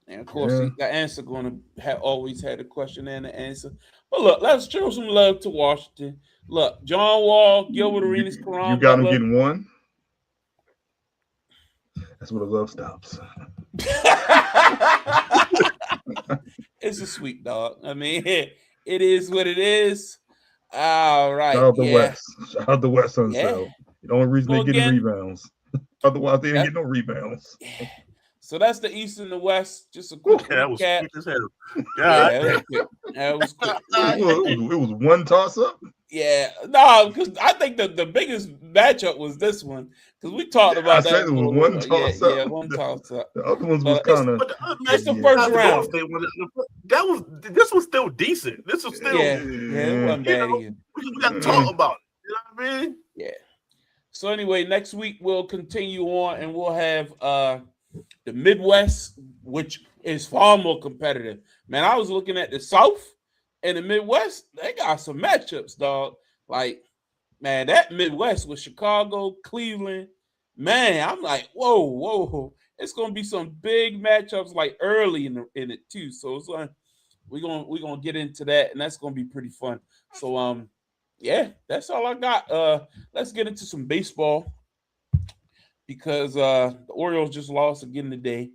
S1: And of course, the answer going to have always had a question and an answer. But look, let's show some love to Washington. Look, John Wall, Gilbert Arenas, Karan.
S3: You got him getting one. That's where the love stops.
S1: It's a sweep, dog. I mean, it is what it is. All right.
S3: Shout out the
S1: Yeah.
S3: West. Shout out the West
S1: Yeah.
S3: Sunset. The only reason
S1: So
S3: they're getting
S1: again,
S3: rebounds. Otherwise, they didn't
S1: that,
S3: get no rebounds.
S1: yeah. So that's the East and the West. Just a
S2: Whew,
S1: quick
S2: that was
S1: recap.
S2: quick as hell.
S1: Yeah,
S2: God,
S1: that was quick. That was quick.
S3: It was one toss up.
S1: Yeah, no, because I think the biggest matchup was this one because we talked about
S3: I said
S1: that.
S3: it was one toss up.
S1: Yeah, one toss up.
S3: The other ones
S1: But
S3: was kind of.
S2: but the other
S1: It's the
S2: match,
S1: first
S2: the
S1: round.
S2: Golden State one, this was still decent. This was still,
S1: Yeah, it wasn't
S2: you
S1: bad
S2: know,
S1: either.
S2: we got to talk about it. You know what I mean?
S1: Yeah. So anyway, next week we'll continue on and we'll have the Midwest, which is far more competitive. Man, I was looking at the South and the Midwest. They got some matchups, dog. Like, man, that Midwest with Chicago, Cleveland, man, I'm like, whoa. It's gonna be some big matchups like early in it too. So it's like we're gonna get into that, and that's gonna be pretty fun. So yeah, that's all I got. Let's get into some baseball because the Orioles just lost again today.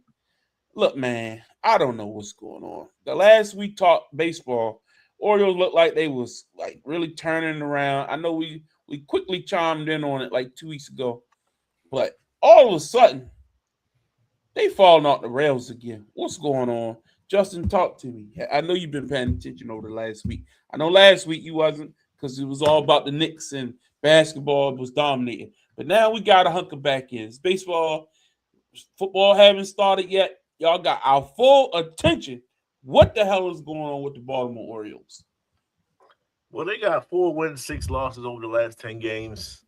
S1: Look, man, I don't know what's going on. The last we talked baseball, Orioles looked like they was like really turning around. I know we quickly chimed in on it like 2 weeks ago, but all of a sudden they falling off the rails again. What's going on? Justin, talk to me. I know you've been paying attention over the last week. I know last week you wasn't because it was all about the Knicks and basketball was dominating. But now we got to hunker back in. It's baseball, football haven't started yet. Y'all got our full attention. What the hell is going on with the Baltimore Orioles?
S2: Well, they got 4 wins, 6 losses over the last 10 games.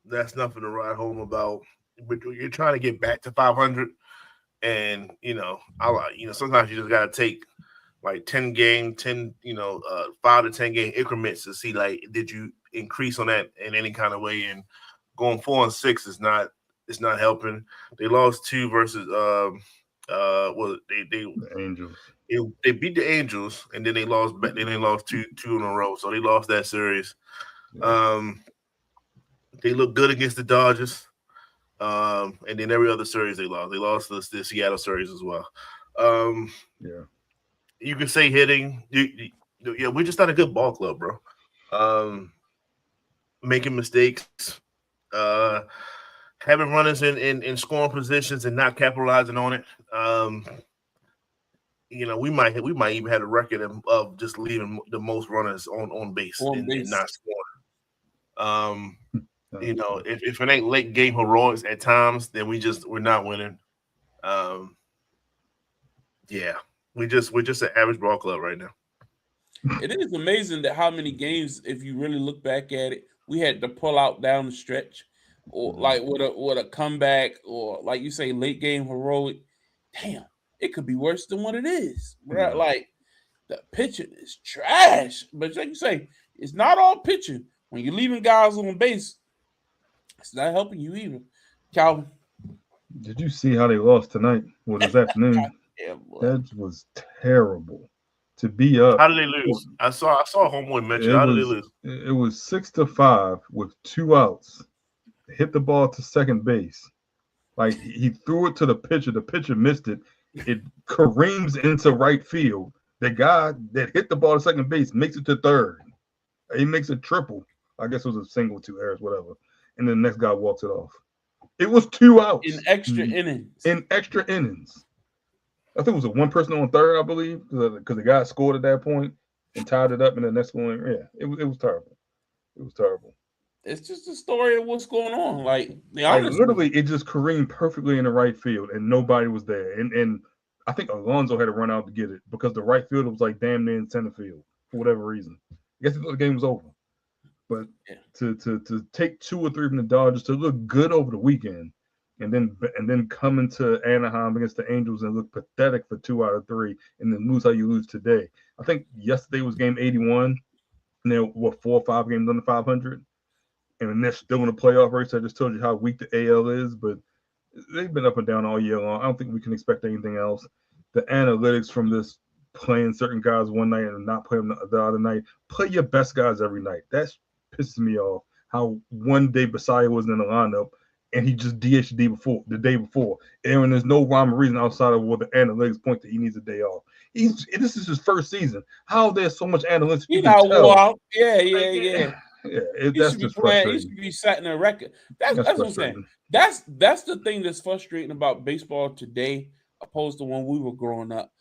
S2: That's nothing to write home about. But you're trying to get back to 500, and sometimes you just gotta take like 10 game, 10 5 to 10 game increments to see like did you increase on that in any kind of way. And going 4 and 6 is not helping. They lost 2 versus
S3: The Angels.
S2: they beat the Angels, and then they lost. Then they lost two in a row, so they lost that series. They look good against the Dodgers, and then every other series they lost. They lost the Seattle series as well. You can say hitting. We're just not a good ball club, bro. Making mistakes, having runners in scoring positions and not capitalizing on it. We might even have a record of just leaving the most runners on base and not scoring. If it ain't late game heroics at times, then we're not winning. We're just an average ball club right now.
S1: It is amazing that how many games, if you really look back at it, we had to pull out down the stretch, or like with a comeback, or like you say, late game heroic. Damn, it could be worse than what it is. Right?
S3: Yeah.
S1: Like the pitching is trash. But like you say, it's not all pitching. When you're leaving guys on base, it's not helping you either. Calvin,
S3: did you see how they lost tonight? Well, this afternoon. That was terrible. To be up.
S2: How did they lose? I saw homeboy mention. How did they lose?
S3: It was 6-5 with 2 outs. Hit the ball to second base. Like he threw it to the pitcher. The pitcher missed it. It careens into right field. The guy that hit the ball to second base makes it to third. He makes a triple. I guess it was a single, 2 errors, whatever. And then the next guy walks it off. It was 2 outs.
S1: In extra innings.
S3: I think it was a 1 person on third, I believe, because the guy scored at that point and tied it up in the next one. Yeah, it was terrible. It was terrible.
S1: It's just a story of what's going on. Like
S3: literally, it just careened perfectly in the right field, and nobody was there. And I think Alonso had to run out to get it because the right fielder was like damn near in center field for whatever reason. I guess the game was over. But to take 2 or 3 from the Dodgers to look good over the weekend, and then come into Anaheim against the Angels and look pathetic for 2 out of 3, and then lose how you lose today. I think yesterday was game 81, and they're 4 or 5 games under 500, and they're still in the playoff race. I just told you how weak the AL is, but they've been up and down all year long. I don't think we can expect anything else. The analytics from this playing certain guys one night and not playing the other night. Play your best guys every night. That pisses me off. How one day Basayo wasn't in the lineup, and he just DH'd the day before. And there's no rhyme or reason outside of what the analytics point that he needs a day off. This is his first season. How there's so much analytics?
S1: You know, wow. Yeah.
S3: That's
S1: should be
S3: just
S1: playing. He
S3: frustrating.
S1: should be setting a record. That's what I'm saying. That's the thing that's frustrating about baseball today, opposed to when we were growing up.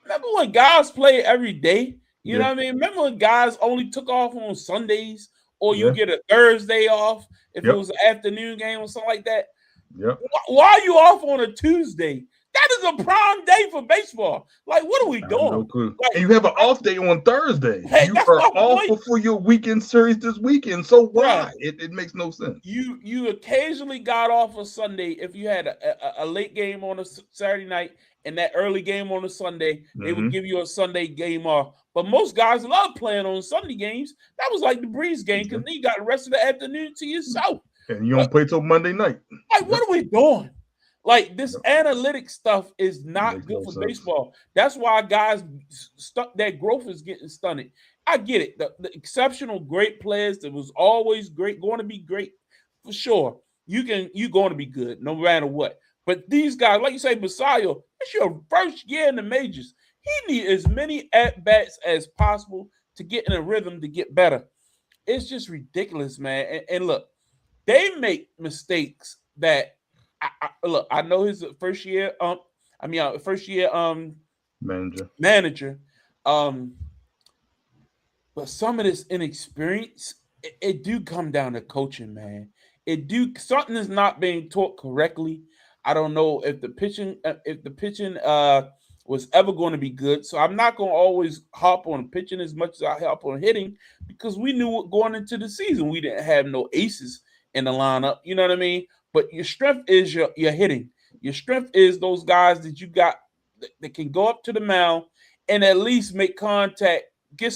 S1: Remember when guys played every day? You know what I mean? Remember when guys only took off on Sundays, or you get a Thursday off if it was an afternoon game or something like that?
S3: Yep.
S1: Why are you off on a Tuesday? That is a prime day for baseball. Like, what are we doing?
S3: No clue.
S1: Like,
S3: and you have an off day on Thursday.
S1: Hey,
S3: you are off before your weekend series this weekend. So why? It makes no sense.
S1: You occasionally got off a Sunday if you had a late game on a Saturday night and that early game on a Sunday. They would give you a Sunday game off. But most guys love playing on Sunday games. That was like the Breeze game because then you got the rest of the afternoon to yourself.
S3: And you don't play till Monday night.
S1: Like, what are we doing? Like, this analytic stuff is not good for baseball. That's why guys their growth is getting stunted. I get it. The exceptional great players that was always great, going to be great for sure. You're going to be good no matter what. But these guys, like you say, Basayo, it's your first year in the majors. He needs as many at-bats as possible to get in a rhythm to get better. It's just ridiculous, man. And look, they make mistakes that look, I know his first year manager. But some of this inexperience, it do come down to coaching, man. Something is not being taught correctly. I don't know if the pitching was ever going to be good. So I'm not going to always hop on pitching as much as I hop on hitting, because we knew going into the season we didn't have no aces in the lineup. You know what I mean? But your strength is your hitting. Your strength is those guys that you got that can go up to the mound and at least make contact,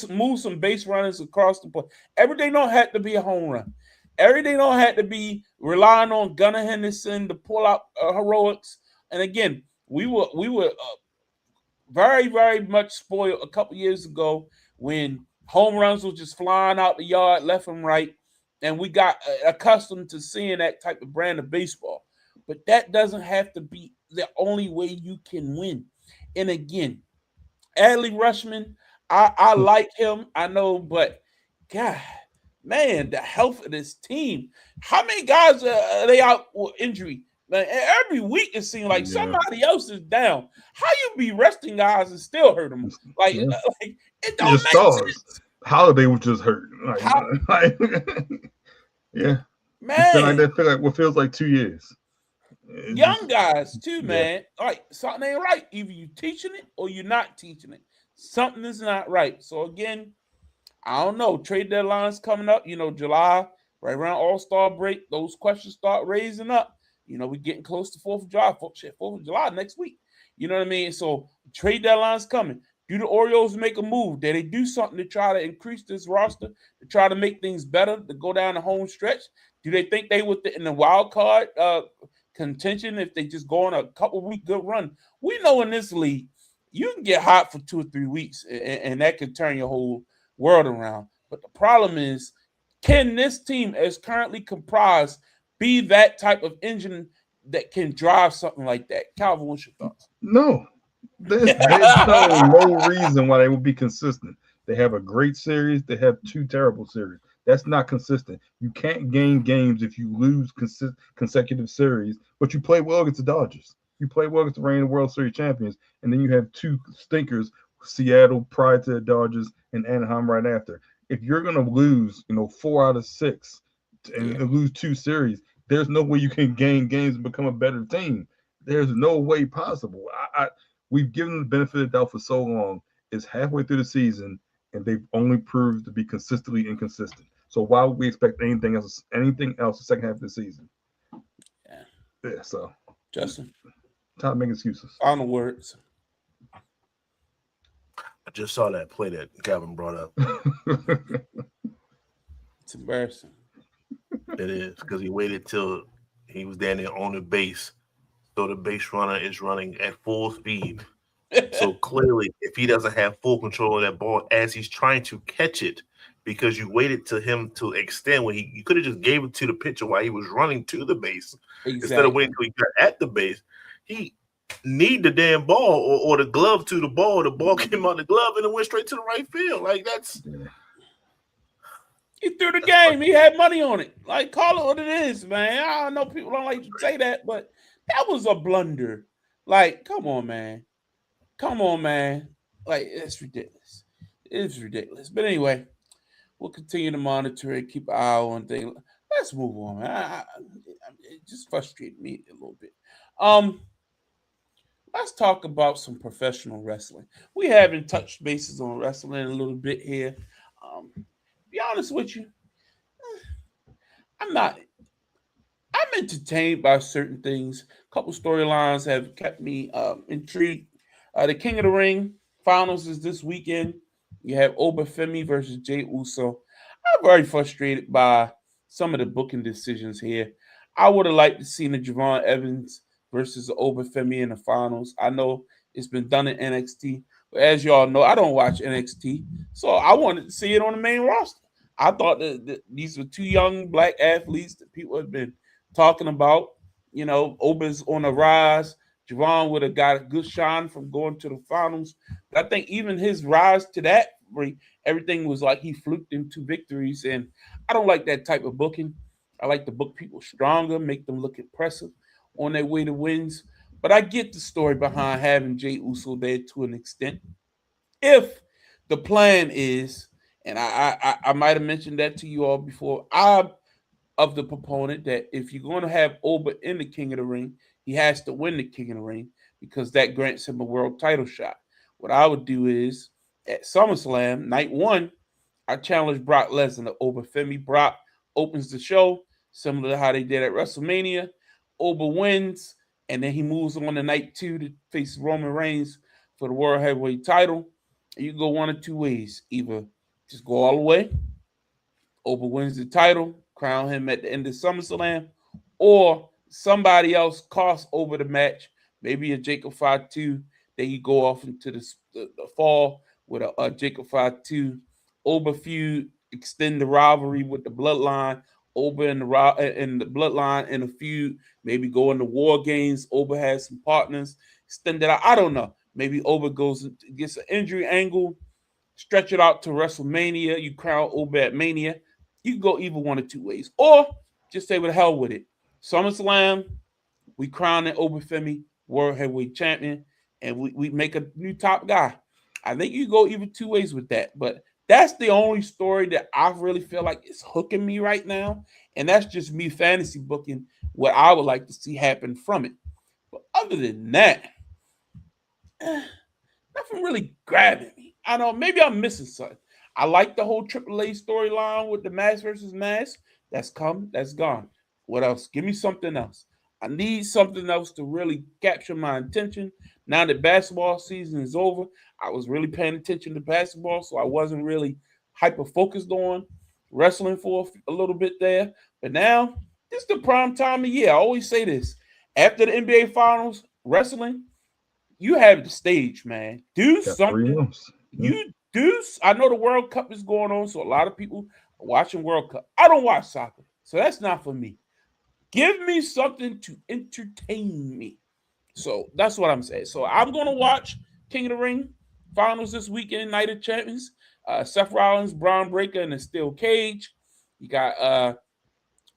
S1: move some base runners across the plate. Every day don't have to be a home run. Every day don't have to be relying on Gunnar Henderson to pull out heroics. And again, we were very, very much spoiled a couple years ago when home runs were just flying out the yard left and right. And we got accustomed to seeing that type of brand of baseball. But that doesn't have to be the only way you can win. And again, Adley Rutschman, I like him. I know, but God, man, the health of this team. How many guys are they out with injury? Man, every week it seems like somebody else is down. How you be resting guys and still hurt them? Like it don't make sense.
S3: Holiday was just hurt. Yeah,
S1: man.
S3: That feel like what feels like 2 years.
S1: Young guys too, man. Like something ain't right. Either you teaching it or you're not teaching it. Something is not right. So again, I don't know. Trade deadline's coming up. July, right around All-Star break. Those questions start raising up. We're getting close to 4th of July. 4th of July next week. You know what I mean? So trade deadline's coming. Do the Orioles make a move? Did they do something to try to increase this roster, to try to make things better, to go down the home stretch? Do they think they would in the wild card contention if they just go on a couple-week good run? We know in this league, you can get hot for 2 or 3 weeks, and that could turn your whole world around. But the problem is, can this team, as currently comprised, be that type of engine that can drive something like that? Calvin, what's your thoughts?
S3: No. There's no reason why they would be consistent. They have a great series. They have 2 terrible series. That's not consistent. You can't gain games if you lose consecutive series, but you play well against the Dodgers. You play well against the reigning World Series champions, and then you have 2 stinkers, Seattle prior to the Dodgers and Anaheim right after. If you're going to lose, 4 out of 6 and lose 2 series, there's no way you can gain games and become a better team. There's no way possible. We've given them the benefit of the doubt for so long. It's halfway through the season, and they've only proved to be consistently inconsistent. So why would we expect anything else the second half of the season? Yeah. So
S1: Justin,
S3: time to make excuses.
S1: Final words.
S2: I just saw that play that Calvin brought up.
S1: It's embarrassing.
S2: It is, because he waited till he was down there on the base. So the base runner is running at full speed. So clearly, if he doesn't have full control of that ball as he's trying to catch it, because you waited to him to extend when you could have just gave it to the pitcher while he was running to the base instead of waiting till he got at the base. need the damn ball or the glove to the ball. The ball came out the glove and it went straight to the right field. Like that's.
S1: He threw the game. He had money on it. Like, call it what it is, man. I know people don't like to say that, but that was a blunder. Like, come on, man. Come on, man. Like, it's ridiculous. It's ridiculous. But anyway, we'll continue to monitor it, keep an eye on things. Let's move on, man. It just frustrated me a little bit. Let's talk about some professional wrestling. We haven't touched bases on wrestling a little bit here. Be honest with you, I'm entertained by certain things. A couple storylines have kept me intrigued. The King of the Ring finals is this weekend. You have Obafemi versus Jey Uso. I'm very frustrated by some of the booking decisions here. I would have liked to see the Javon Evans versus Obafemi in the finals. I know it's been done in NXT, but as y'all know, I don't watch NXT, so I wanted to see it on the main roster. I thought that these were two young black athletes that people have been talking about. You know, Oba's on the rise. Javon would have got a good shine from going to the finals. But I think even his rise to that, everything was like he fluked into victories. And I don't like that type of booking. I like to book people stronger, make them look impressive on their way to wins. But I get the story behind having Jey Uso there to an extent. If the plan is, and I might have mentioned that to you all before, I'm of the proponent that if you're going to have Oba in the King of the Ring, he has to win the King of the Ring because that grants him a world title shot. What I would do is at SummerSlam, night one, I challenge Brock Lesnar to Obafemi. Brock opens the show, similar to how they did at WrestleMania. Oba wins, and then he moves on to night two to face Roman Reigns for the World Heavyweight title. You can go one of two ways. Either just go all the way, Oba wins the title, crown him at the end of SummerSlam, or somebody else costs Oba the match, maybe a Jacob Fatu, then you go off into the fall with a Jacob Fatu, Oba feud, extend the rivalry with the Bloodline, Oba and the Bloodline in a feud, maybe go into War Games, Oba has some partners, extend it out. I don't know. Maybe Oba gets an injury angle, stretch it out to WrestleMania, you crown Oba at Mania. You can go either one of two ways. Or just say, with hell with it. SummerSlam, we crown an Obafemi World Heavyweight Champion, and we make a new top guy. I think you go either two ways with that. But that's the only story that I really feel like is hooking me right now. And that's just me fantasy booking what I would like to see happen from it. But other than that, nothing really grabbing me. I don't know, maybe I'm missing something. I like the whole AAA storyline with the Mask versus Mask. That's come, that's gone. What else? Give me something else. I need something else to really capture my attention. Now that basketball season is over, I was really paying attention to basketball, so I wasn't really hyper-focused on wrestling for a little bit there. But now, this is the prime time of year. I always say this. After the NBA Finals, wrestling, you have the stage, man. Do something. You do. I know the World Cup is going on, so a lot of people are watching World Cup. I don't watch soccer, so that's not for me. Give me something to entertain me. So that's what I'm saying. So I'm going to watch King of the Ring finals this weekend, Night of Champions. Seth Rollins, Braun Breaker, and a steel cage. You got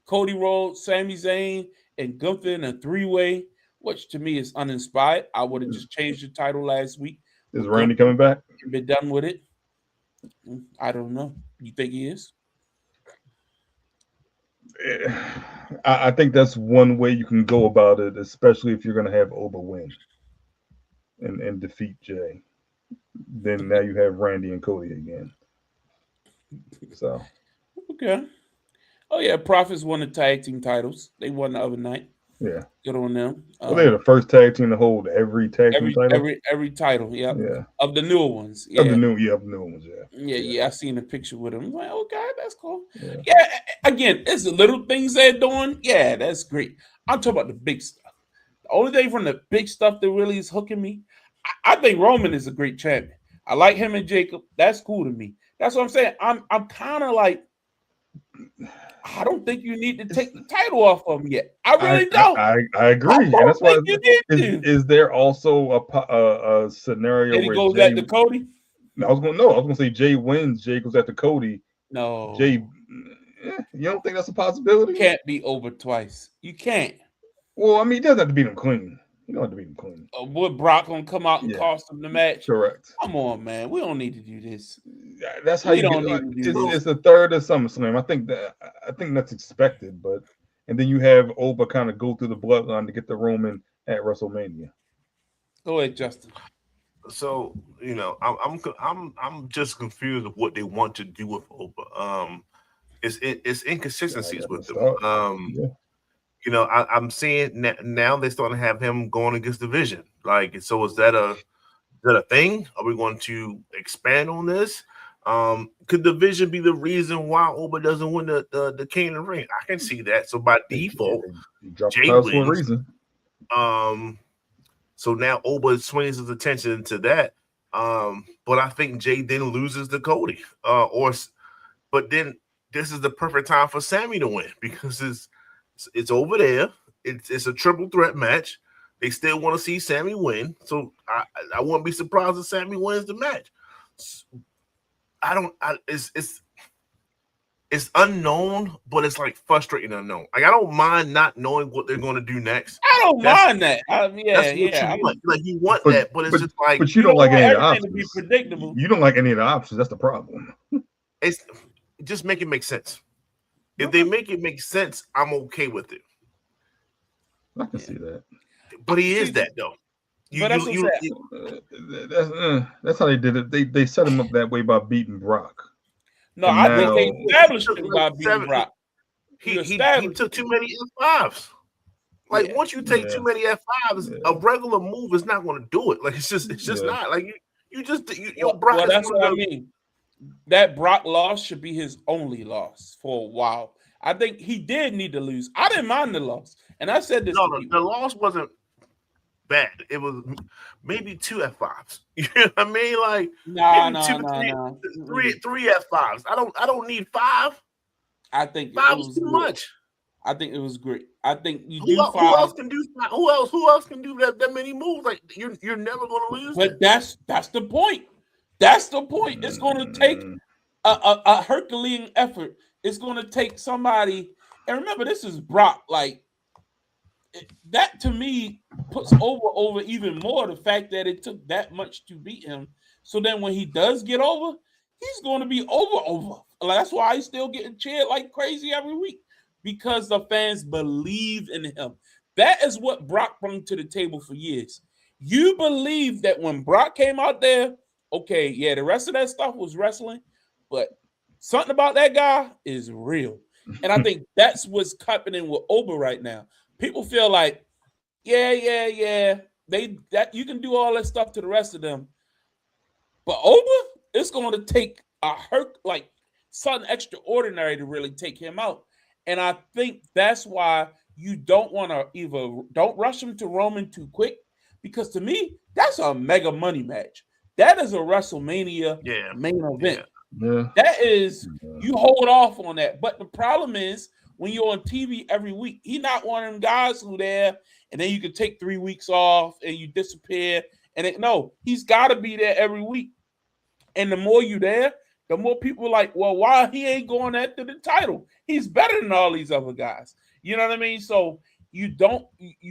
S1: Cody Rhodes, Sami Zayn, and Gunther in a three-way, which to me is uninspired. I would have just changed the title last week.
S3: Is Randy coming back?
S1: Been done with it. I don't know. You think he is?
S3: I think that's one way you can go about it, especially if you're going to have Oba win and defeat Jay. Then now you have Randy and Cody again. So
S1: okay. Oh yeah, Profits won the tag team titles. They won the other night.
S3: Yeah,
S1: good on them.
S3: Well, they're the first tag team to hold every tag team title.
S1: Every title, yeah.
S3: Yeah.
S1: Of the newer ones. Yeah.
S3: Of the new ones, yeah.
S1: Yeah. I seen a picture with them. I'm like, okay, that's cool. Yeah. Again, it's the little things they're doing. Yeah, that's great. I'm talking about the big stuff. The only thing from the big stuff that really is hooking me, I think Roman is a great champion. I like him and Jacob. That's cool to me. That's what I'm saying. I'm kind of like, I don't think you need to take the title off of him yet. I really don't.
S3: I agree,
S1: I
S3: and that's why.
S1: think you need to.
S3: Is there also a scenario
S1: And he
S3: where
S1: goes
S3: Jay?
S1: back to Cody?
S3: I was going to say Jay wins. Jay goes after Cody.
S1: No.
S3: Jay, you don't think that's a possibility?
S1: You can't be over twice. You can't.
S3: Well, I mean, he doesn't have to beat him clean. You don't have to beat him clean.
S1: Would Brock gonna come out and cost him the match?
S3: Correct.
S1: Come on, man. We don't need to do this.
S3: That's how you
S1: don't
S3: get.
S1: need to do
S3: It's the third of SummerSlam. I think that's expected, but and then you have Oba kind of go through the bloodline to get the Roman at WrestleMania.
S1: Go ahead, Justin.
S2: So I'm just confused of what they want to do with Oba. It's inconsistencies with them. I'm seeing now they're starting to have him going against the Vision. Like, so is that a thing? Are we going to expand on this? Could the Vision be the reason why Oba doesn't win the King of the Ring? I can see that. So by default, Jay wins.
S3: For a reason.
S2: So now Oba swings his attention to that. But I think Jay then loses to Cody. But then this is the perfect time for Sammy to win because it's over there. It's a triple threat match. They still want to see Sammy win. So I wouldn't be surprised if Sammy wins the match. It's unknown, but it's like frustrating unknown. Like I don't mind not knowing what they're going to do next.
S1: I don't mind that.
S2: You want that, but it's just like.
S3: But you don't like any of the options.
S1: To be predictable.
S3: You don't like any of the options. That's the problem.
S2: It's just make it make sense. If they make it make sense, I'm okay with it.
S3: I can see that.
S2: But he is that though.
S3: That's how they did it. They set him up that way by beating Brock.
S1: No, I think they established it by beating Brock.
S2: He took too many F5s. Like once you take too many F5s, a regular move is not going to do it. Like it's just not. Like Brock.
S1: Well, that's what I mean. That Brock loss should be his only loss for a while. I think he did need to lose. I didn't mind the loss, and I said this.
S2: No, the loss wasn't bad. It was maybe 2 F5s. You know what I mean? Like three F5s. I don't need 5.
S1: I think
S2: 5 is too much.
S1: I think it was great. I think you
S2: who
S1: do 5.
S2: Who else can do 5? Who else can do that many moves? Like you're never going to lose.
S1: But that's the point. That's the point. It's going to take a Herculean effort. It's going to take somebody. And remember, this is Brock. Like that to me puts over even more the fact that it took that much to beat him. So then when he does get over, he's going to be over. Like, that's why he's still getting cheered like crazy every week because the fans believe in him. That is what Brock brought to the table for years. You believe that when Brock came out there, okay, yeah, the rest of that stuff was wrestling, but something about that guy is real. And I think that's what's happening with Oba right now. People feel like, yeah. That you can do all that stuff to the rest of them. But Oba, it's going to take something extraordinary to really take him out. And I think that's why you don't want to don't rush him to Roman too quick, because to me, that's a mega money match. That is a WrestleMania main event.
S3: Yeah.
S1: That is, you hold off on that. But the problem is, when you're on TV every week, he's not one of them guys who there, and then you can take 3 weeks off and you disappear. No, he's got to be there every week. And the more you there, the more people are like, well, why he ain't going after the title? He's better than all these other guys. You know what I mean? So you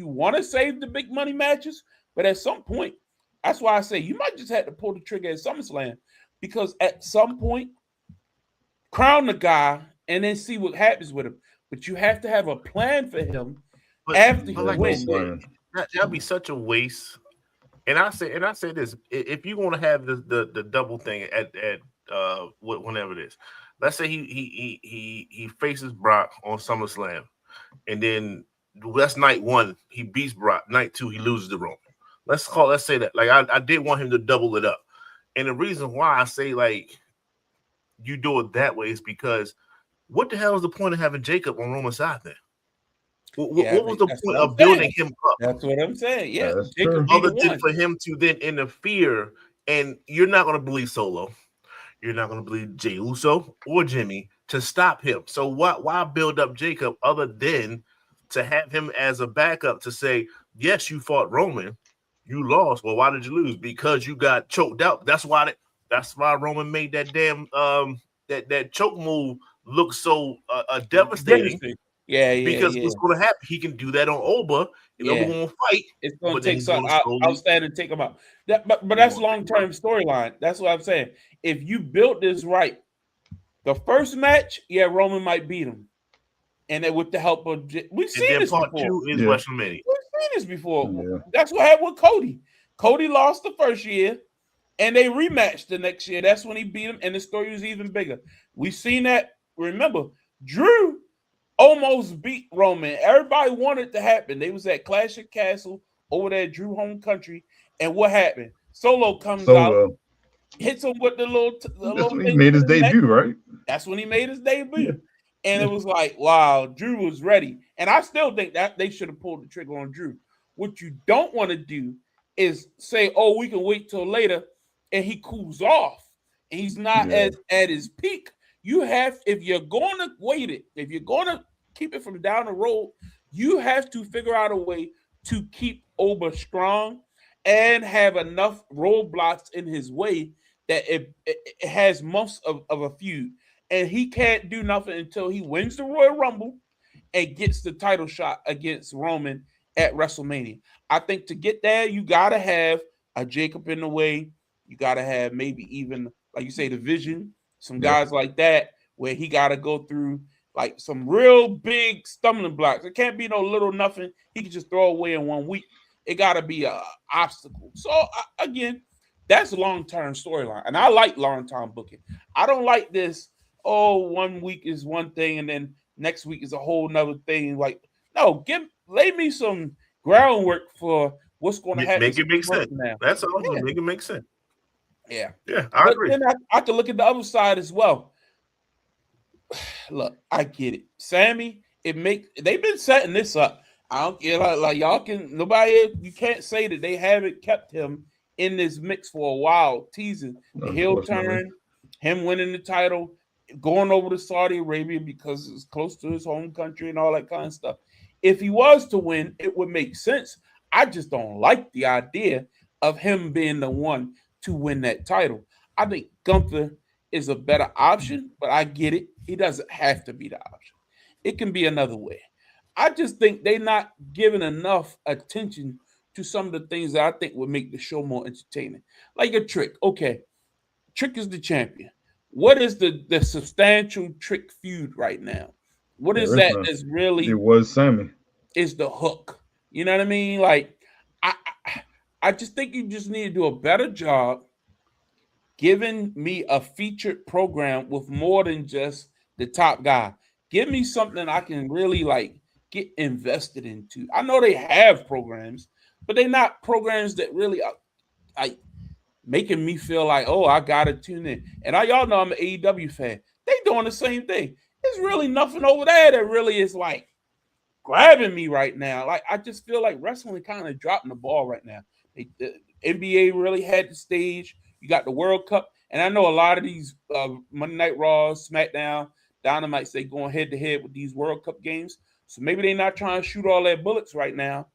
S1: want to save the big money matches, but at some point, that's why I say you might just have to pull the trigger at SummerSlam, because at some point, crown the guy and then see what happens with him. But you have to have a plan for him after he wins.
S2: That'd be such a waste. And I say this: if you want to have the double thing at whenever it is, let's say he faces Brock on SummerSlam, and then that's night 1 he beats Brock. Night 2 he loses the Roman. Let's say that. Like I did want him to double it up, and the reason why I say like you do it that way is because what the hell is the point of having Jacob on Roman's side then? What was the point of building him up?
S1: That's what I'm saying. Yeah,
S2: other than for him to then interfere, and you're not going to believe Solo, you're not going to believe Jey Uso or Jimmy to stop him. So why build up Jacob other than to have him as a backup to say, yes, you fought Roman, you lost. Well, why did you lose? Because you got choked out. That's why Roman made that damn that choke move look so devastating. Because what's going to happen? He can do that on Oba. And Oba going to fight.
S1: It's going to take some outstanding to take him out. But that's long-term storyline. That's what I'm saying. If you built this right, the first match, Roman might beat him. And then with the help of we've seen this before.
S2: Part 2 is WrestleMania.
S1: We've seen this before. Yeah. That's what happened with Cody. Cody lost the first year, and they rematched the next year. That's when he beat him, and the story was even bigger. We've seen that. Remember, Drew almost beat Roman. Everybody wanted it to happen. They was at Clash at Castle over there at Drew home country, and what happened? Solo comes out, hits him with the little.
S3: That's when he made his debut, right?
S1: That's when he made his debut. Yeah. And it was like, wow, Drew was ready. And I still think that they should have pulled the trigger on Drew. What you don't want to do is say, oh, we can wait till later, and he cools off. And he's not at his peak. You have, if you're going to wait it, if you're going to keep it from down the road, you have to figure out a way to keep Oba strong and have enough roadblocks in his way that it has months of a feud. And he can't do nothing until he wins the Royal Rumble and gets the title shot against Roman at WrestleMania. I think to get there, you got to have a Jacob in the way. You got to have maybe even, like you say, the Vision, some guys like that, where he got to go through like some real big stumbling blocks. It can't be no little nothing he can just throw away in 1 week. It got to be an obstacle. So, again, that's a long-term storyline. And I like long-term booking. I don't like this, 1 week is one thing and then next week is a whole nother thing. Like, no, lay me some groundwork for what's going to happen.
S2: Make it make sense. Now. That's all. Yeah. Make it make sense.
S1: Yeah.
S2: Yeah, I agree.
S1: Then I can look at the other side as well. Look, I get it. Sammy, they've been setting this up. I don't care, like y'all you can't say that they haven't kept him in this mix for a while, teasing the heel turn, him winning the title, going over to Saudi Arabia because it's close to his home country and all that kind of stuff. If he was to win, it would make sense. I just don't like the idea of him being the one to win that title. I think Gunther is a better option, but I get it. He doesn't have to be the option. It can be another way. I just think they're not giving enough attention to some of the things that I think would make the show more entertaining. Like a Trick. Okay, Trick is the champion. What is the substantial Trick feud right now? What is that that's really...
S3: It was Sammy.
S1: Is the hook. You know what I mean? Like, I just think you just need to do a better job giving me a featured program with more than just the top guy. Give me something I can really, like, get invested into. I know they have programs, but they're not programs that really are like making me feel like, oh, I gotta tune in. And y'all know I'm an AEW fan. They doing the same thing. There's really nothing over there that really is like grabbing me right now. Like, I just feel like wrestling kind of dropping the ball right now. The NBA really had the stage. You got the World Cup, and I know a lot of these Monday Night Raw, SmackDown, Dynamite, they going head to head with these World Cup games. So maybe they're not trying to shoot all their bullets right now,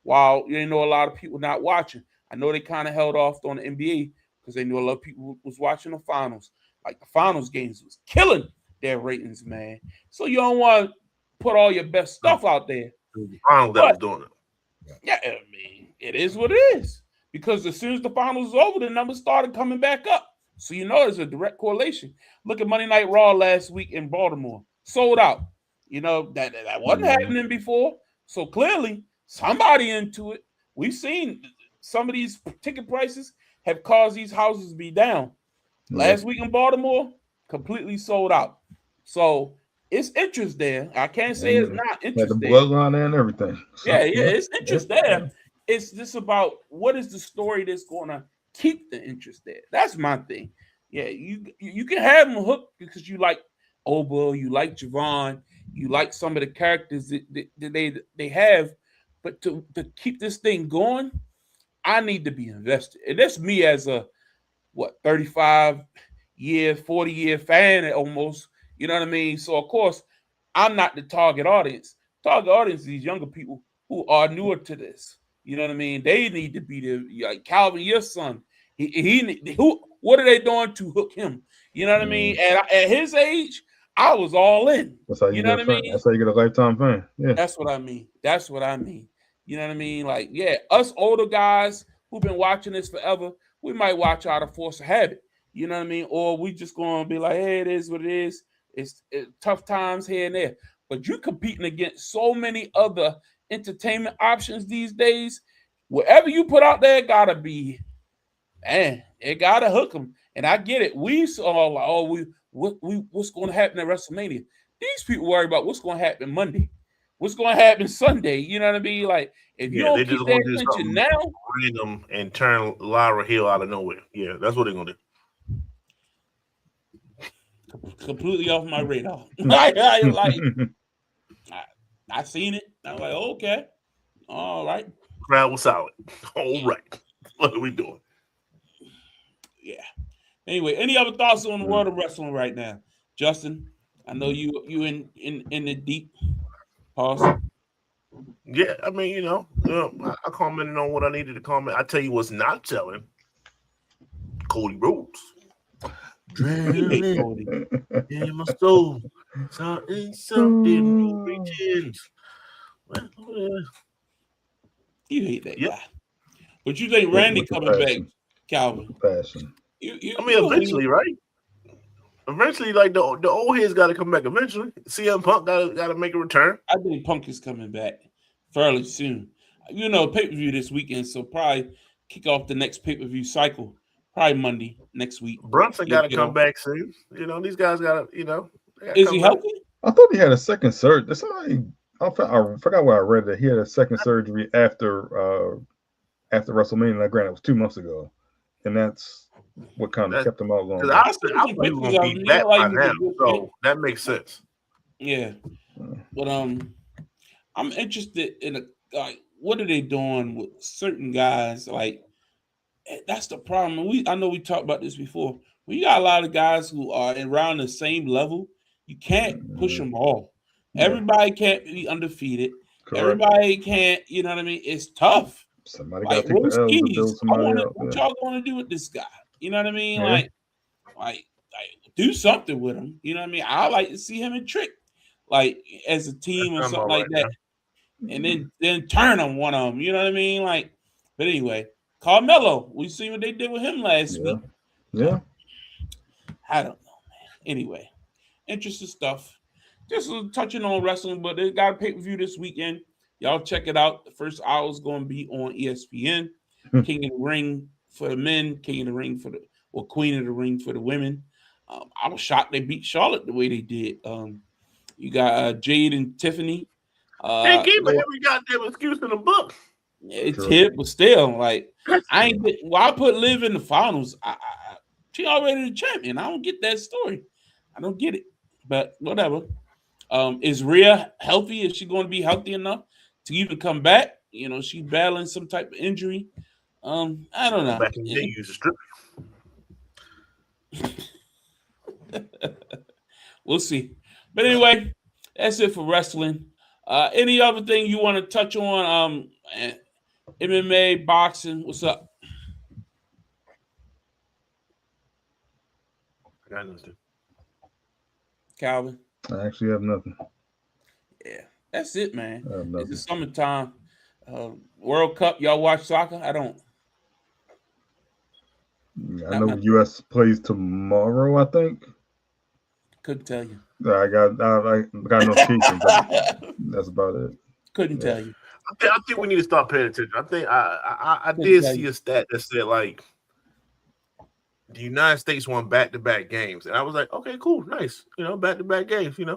S1: while a lot of people not watching. I know they kind of held off on the NBA because they knew a lot of people was watching the finals. Like the finals games was killing their ratings, man. So you don't want to put all your best stuff out there.
S2: Finals that was doing it.
S1: Yeah, I mean, it is what it is. Because as soon as the finals was over, the numbers started coming back up. So there's a direct correlation. Look at Monday Night Raw last week in Baltimore. Sold out. That wasn't happening before. So clearly, somebody into it. We've seen some of these ticket prices have caused these houses to be down. Last week in Baltimore, completely sold out. So it's interest there. I can't say it's not interest
S3: the
S1: there.
S3: Bloodline and everything. So,
S1: it's interest there. It's just about what is the story that's going to keep the interest there. That's my thing. Yeah, you can have them hooked because you like Oba, you like Javon, you like some of the characters that they have, but to keep this thing going, I need to be invested. And that's me as a 35-year, 40-year fan almost. You know what I mean? So of course, I'm not the target audience. Target audience is these younger people who are newer to this. You know what I mean? They need to be the like Calvin, your son. What are they doing to hook him? You know what I mean? At his age, I was all in.
S3: That's how you
S1: know
S3: get
S1: what I mean?
S3: That's how you get a lifetime fan. Yeah.
S1: That's what I mean. That's what I mean. You know what I mean? Like, yeah, us older guys who've been watching this forever, we might watch out of force of habit. You know what I mean? Or we just gonna be like, hey, it is what it is. It's tough times here and there. But you're competing against so many other entertainment options these days. Whatever you put out there, gotta be, man, it gotta hook them. And I get it. We saw like, oh, what's going to happen at WrestleMania? These people worry about what's going to happen Monday, what's going to happen Sunday. You know what I mean? Like if you don't keep their attention now,
S2: random and turn Lyra Hill out of nowhere. Yeah, that's what they're gonna do.
S1: Completely off my radar. I seen it. I'm like, okay, all right.
S2: Crowd was solid. All right, what are we doing?
S1: Yeah. Anyway, any other thoughts on the world of wrestling right now, Justin? I know you in the deep. Pause.
S2: Yeah, I mean, I commented on what I needed to comment. I tell you what's not telling. Cody Rhodes. Drowning in my soul. Something new begins.
S1: You hate that guy. But you think Randy coming back, Calvin?
S3: Fashion.
S2: Eventually, right? Eventually, like the old heads got to come back. Eventually, CM Punk got to make a return.
S1: I think Punk is coming back fairly soon. Pay-per-view this weekend, so probably kick off the next pay-per-view cycle. Probably Monday next week.
S2: Brunson got to come back soon. These guys got to.
S1: Is he healthy?
S3: I thought he had a second surgery. I forgot where I read that he had a second surgery after WrestleMania. Granted, it was 2 months ago, and that's what kind of kept him out long.
S2: Because I thought he was going to be back by now, so that makes sense.
S1: Yeah, but I'm interested in what are they doing with certain guys? Like that's the problem. I know we talked about this before. When you got a lot of guys who are around the same level, you can't push them all. Yeah. Everybody can't be undefeated. Correct. Everybody can't. You know what I mean? It's tough.
S3: Somebody got to take the L to build somebody up.
S1: What y'all going to do with this guy? You know what I mean? Yeah. Like, do something with him. You know what I mean? I like to see him in Trick, like as a team or something like that, and then turn on one of them. You know what I mean? Like, but anyway, Carmelo, we see what they did with him last week.
S3: Yeah.
S1: I don't know, man. Anyway, interesting stuff. Just touching on wrestling, but they got a pay-per-view this weekend. Y'all check it out. The first hour is going to be on ESPN. King of the Ring for the men, King of the Ring Queen of the Ring for the women. I was shocked they beat Charlotte the way they did. You got Jade and Tiffany.
S2: They gave every goddamn excuse in the book.
S1: It's hit, but still, like I put Liv in the finals. She already the champion. I don't get that story. I don't get it. But whatever. Is Rhea healthy? Is she going to be healthy enough to even come back? She's battling some type of injury. I don't know.
S2: Back in the day, you used to strip.
S1: We'll see. But anyway, that's it for wrestling. Any other thing you want to touch on? MMA, boxing. What's up?
S2: I got nothing.
S1: Calvin?
S3: I actually have nothing.
S1: Yeah, that's it, man. It's the summertime. World Cup. Y'all watch soccer? I don't.
S3: I know U.S. plays tomorrow, I think.
S1: Couldn't tell you.
S3: I got notifications. That's about it.
S1: Couldn't tell you.
S2: I think we need to start paying attention. I think I did see a stat that said like the United States won back-to-back games, and I was like, okay, cool, nice. Back-to-back games. I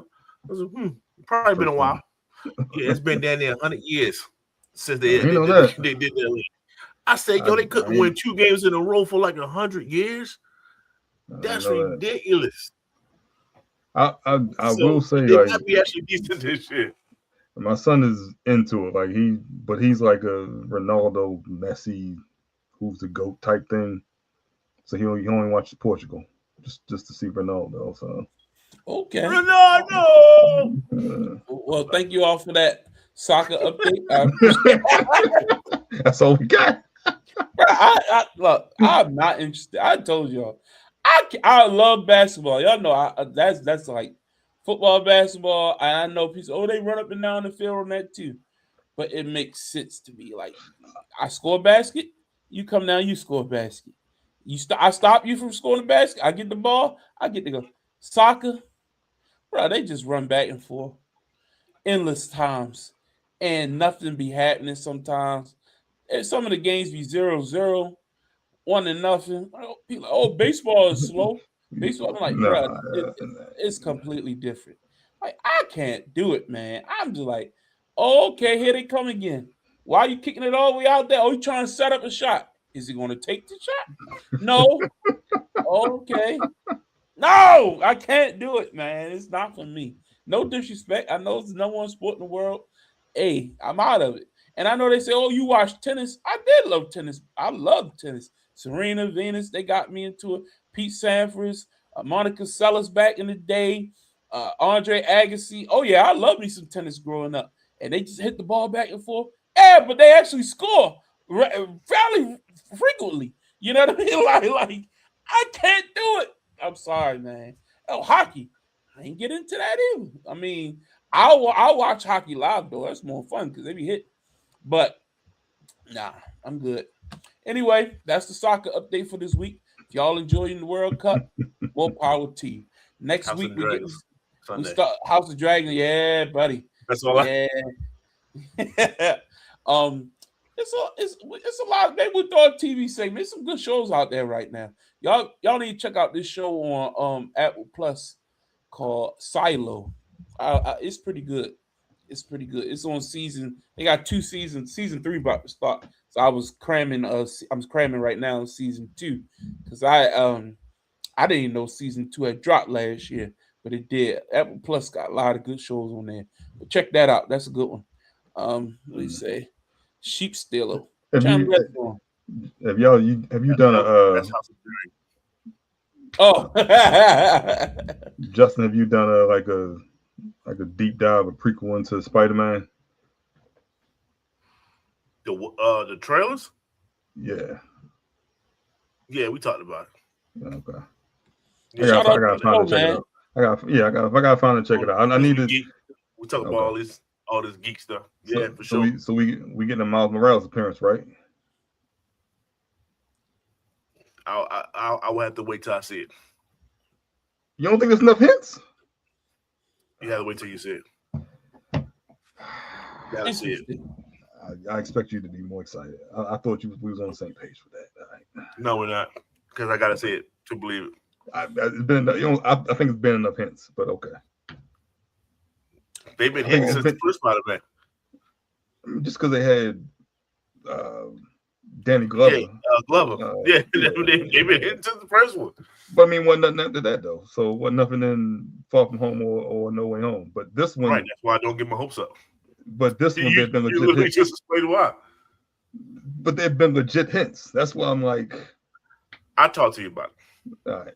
S2: was like, probably been a while. Yeah, it's been down there 100 years since they did that. I said, they couldn't win 2 games in a row for like 100 years. That's ridiculous.
S3: I will say, like,
S2: might be actually decent this shit.
S3: My son is into it, but he's like a Ronaldo, Messi, who's the GOAT type thing. So he only watches Portugal just to see Ronaldo. So
S1: Okay.
S2: Ronaldo.
S1: Well, thank you all for that soccer update. I appreciate it.
S3: That's all we got.
S1: Look, I'm not interested. I told y'all, I love basketball. Y'all know that's like football, basketball. I know people. They run up and down the field on that too. But it makes sense to me. Like I score a basket, you come down, you score a basket. I stop you from scoring a basket. I get the ball, I get to go. Soccer, bro, they just run back and forth endless times, and nothing be happening sometimes. And some of the games be 0-0, 1-0. People like, oh, baseball is slow. Baseball, I'm like, bro, it's completely different. Like, I can't do it, man. I'm just like, oh, okay, here they come again. Why are you kicking it all the way out there? Oh, you trying to set up a shot. Is he going to take the shot? No. Okay. No, I can't do it, man. It's not for me. No disrespect. I know it's the number one sport in the world. Hey, I'm out of it. And I know they say, oh, you watch tennis. I did love tennis. I love tennis. Serena, Venus, they got me into it. Pete Sampras, Monica Seles back in the day, Andre Agassi. Oh, yeah, I love me some tennis growing up. And they just hit the ball back and forth. Yeah, but they actually score fairly frequently. You know what I mean? Like I can't do it. I'm sorry, man. Oh, hockey. I ain't get into that either. I mean, I'll watch hockey live, though. That's more fun because they be hit. But, nah, I'm good. Anyway, that's the soccer update for this week. If y'all enjoying the World Cup, more power to you. Next
S2: House
S1: week,
S2: we
S1: start House of Dragon. Yeah, buddy.
S2: That's all
S1: Yeah. It's a lot. Maybe we'll throw a TV segment. There's some good shows out there right now. Y'all need to check out this show on Apple Plus called Silo. It's pretty good. It's pretty good. It's on season. They got 2 seasons. Season 3 about to start. So I was cramming. I'm cramming right now in season 2 because I didn't even know season 2 had dropped last year, but it did. Apple Plus got a lot of good shows on there. But check that out. That's a good one. What do you say? Sheep Stealer.
S3: Have you done a Justin, have you done a deep dive, a prequel into Spider-Man?
S2: The trailers?
S3: Yeah,
S2: we talked about it.
S3: Okay.
S2: Yeah,
S3: I gotta find it, check it out. I gotta find it, check it out. I need to.
S2: We talk about all this geek stuff. Yeah, for sure.
S3: So we getting a Miles Morales appearance, right?
S2: I will have to wait till I see it.
S3: You don't think there's enough hints?
S2: You have to wait till you see it. You gotta see it.
S3: I expect you to be more excited. I thought we was on the same page for that. Right.
S2: No, we're not, because I gotta see it to believe it.
S3: I think it's been enough hints, but okay.
S2: They've been hitting since the first Spider-Man.
S3: Just because they had Danny Glover.
S2: Yeah, Glover. They've been hitting since the first one.
S3: But I mean, wasn't nothing after that though. So wasn't nothing in Far From Home or No Way Home. But this one,
S2: right? That's why I don't get my hopes up.
S3: But this one, they've been legit.
S2: You literally just explained why.
S3: But they've been legit hints. That's why I'm like,
S2: I'll talk to you about it.
S3: All right.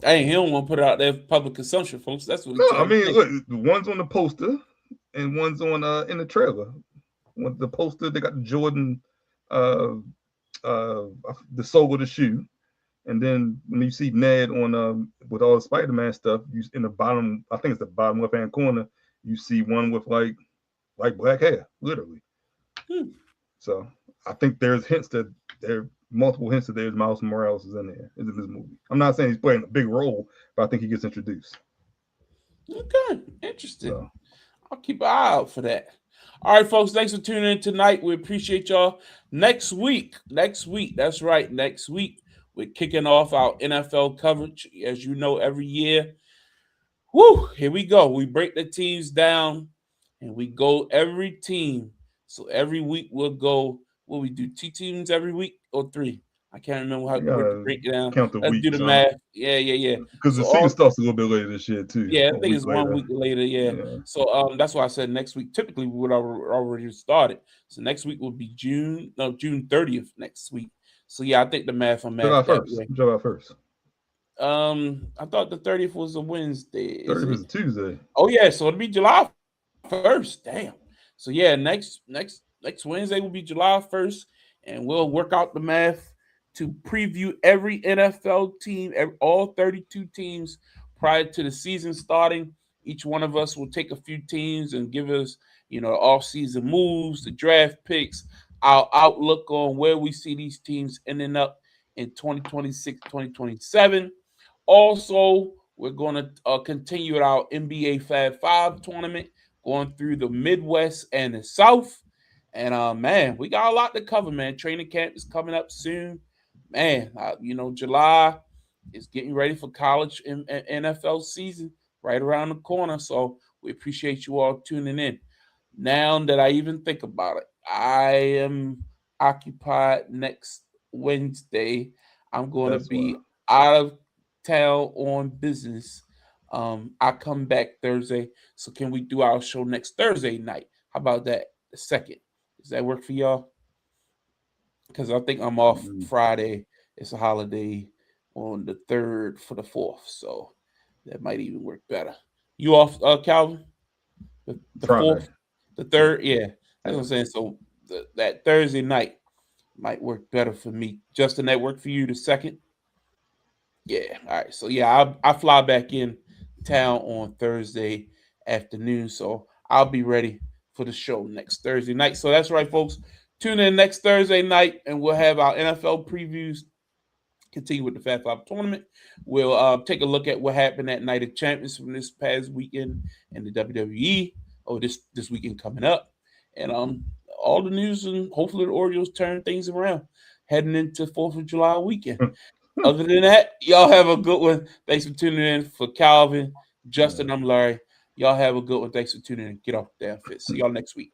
S1: Hey, he don't want to put it out there for public consumption, folks. That's what.
S3: No, I mean, look, one's on the poster and one's on in the trailer. With the poster, they got the Jordan, the sole of the shoe, and then when you see Ned on with all the Spider-Man stuff, you in the bottom, I think it's the bottom left-hand corner, you see one with like black hair, literally. So I think there's multiple hints that there's Miles Morales is in this movie. I'm not saying he's playing a big role, but I think he gets introduced.
S1: Okay, interesting. So I'll keep an eye out for that. All right, folks, thanks for tuning in tonight. We appreciate y'all. Next week, that's right, next week, we're kicking off our NFL coverage. As you know, every year, here we go. We break the teams down, and we go every team. So every week we'll go, what we do, 2 teams every week or 3? I can't remember how to break it down. Let's do the math. Yeah.
S3: Because the season starts a little bit later this year too.
S1: Yeah, I think it's 1 week later. Yeah. So that's why I said next week. Typically, we would already started. So next week will be June 30th next week. So yeah, I think the math on math.
S3: July 1st.
S1: I thought the 30th was a Wednesday.
S3: 30th is a Tuesday.
S1: Oh yeah, so it'll be July 1st. Damn. So yeah, next Wednesday will be July 1st, and we'll work out the math to preview every NFL team, all 32 teams prior to the season starting. Each one of us will take a few teams and give us, off-season moves, the draft picks, our outlook on where we see these teams ending up in 2026, 2027. Also, we're going to continue with our NBA Fab Five tournament, going through the Midwest and the South. And man, we got a lot to cover, man. Training camp is coming up soon. Man, July is getting ready for college and NFL season right around the corner. So we appreciate you all tuning in. Now that I even think about it, I am occupied next Wednesday. I'm going to be out of town on business. I come back Thursday. So can we do our show next Thursday night? How about that? The 2nd. Does that work for y'all? Because I think I'm off Friday. It's a holiday on the 3rd for the 4th. So that might even work better. You off, Calvin? The 4th? The 3rd? Yeah. That's what I'm saying. So that Thursday night might work better for me. Justin, that work for you the 2nd? Yeah. All right. So yeah, I fly back in town on Thursday afternoon. So I'll be ready for the show next Thursday night. So that's right, folks. Tune in next Thursday night, and we'll have our NFL previews. Continue with the Fab Five tournament. We'll take a look at what happened at Night of Champions from this past weekend in the WWE, or this weekend coming up, and all the news, and hopefully the Orioles turn things around heading into 4th of July weekend. Other than that, y'all have a good one. Thanks for tuning in. For Calvin, Justin, I'm Larry. Y'all have a good one. Thanks for tuning in. Get off the damn fist. See y'all next week.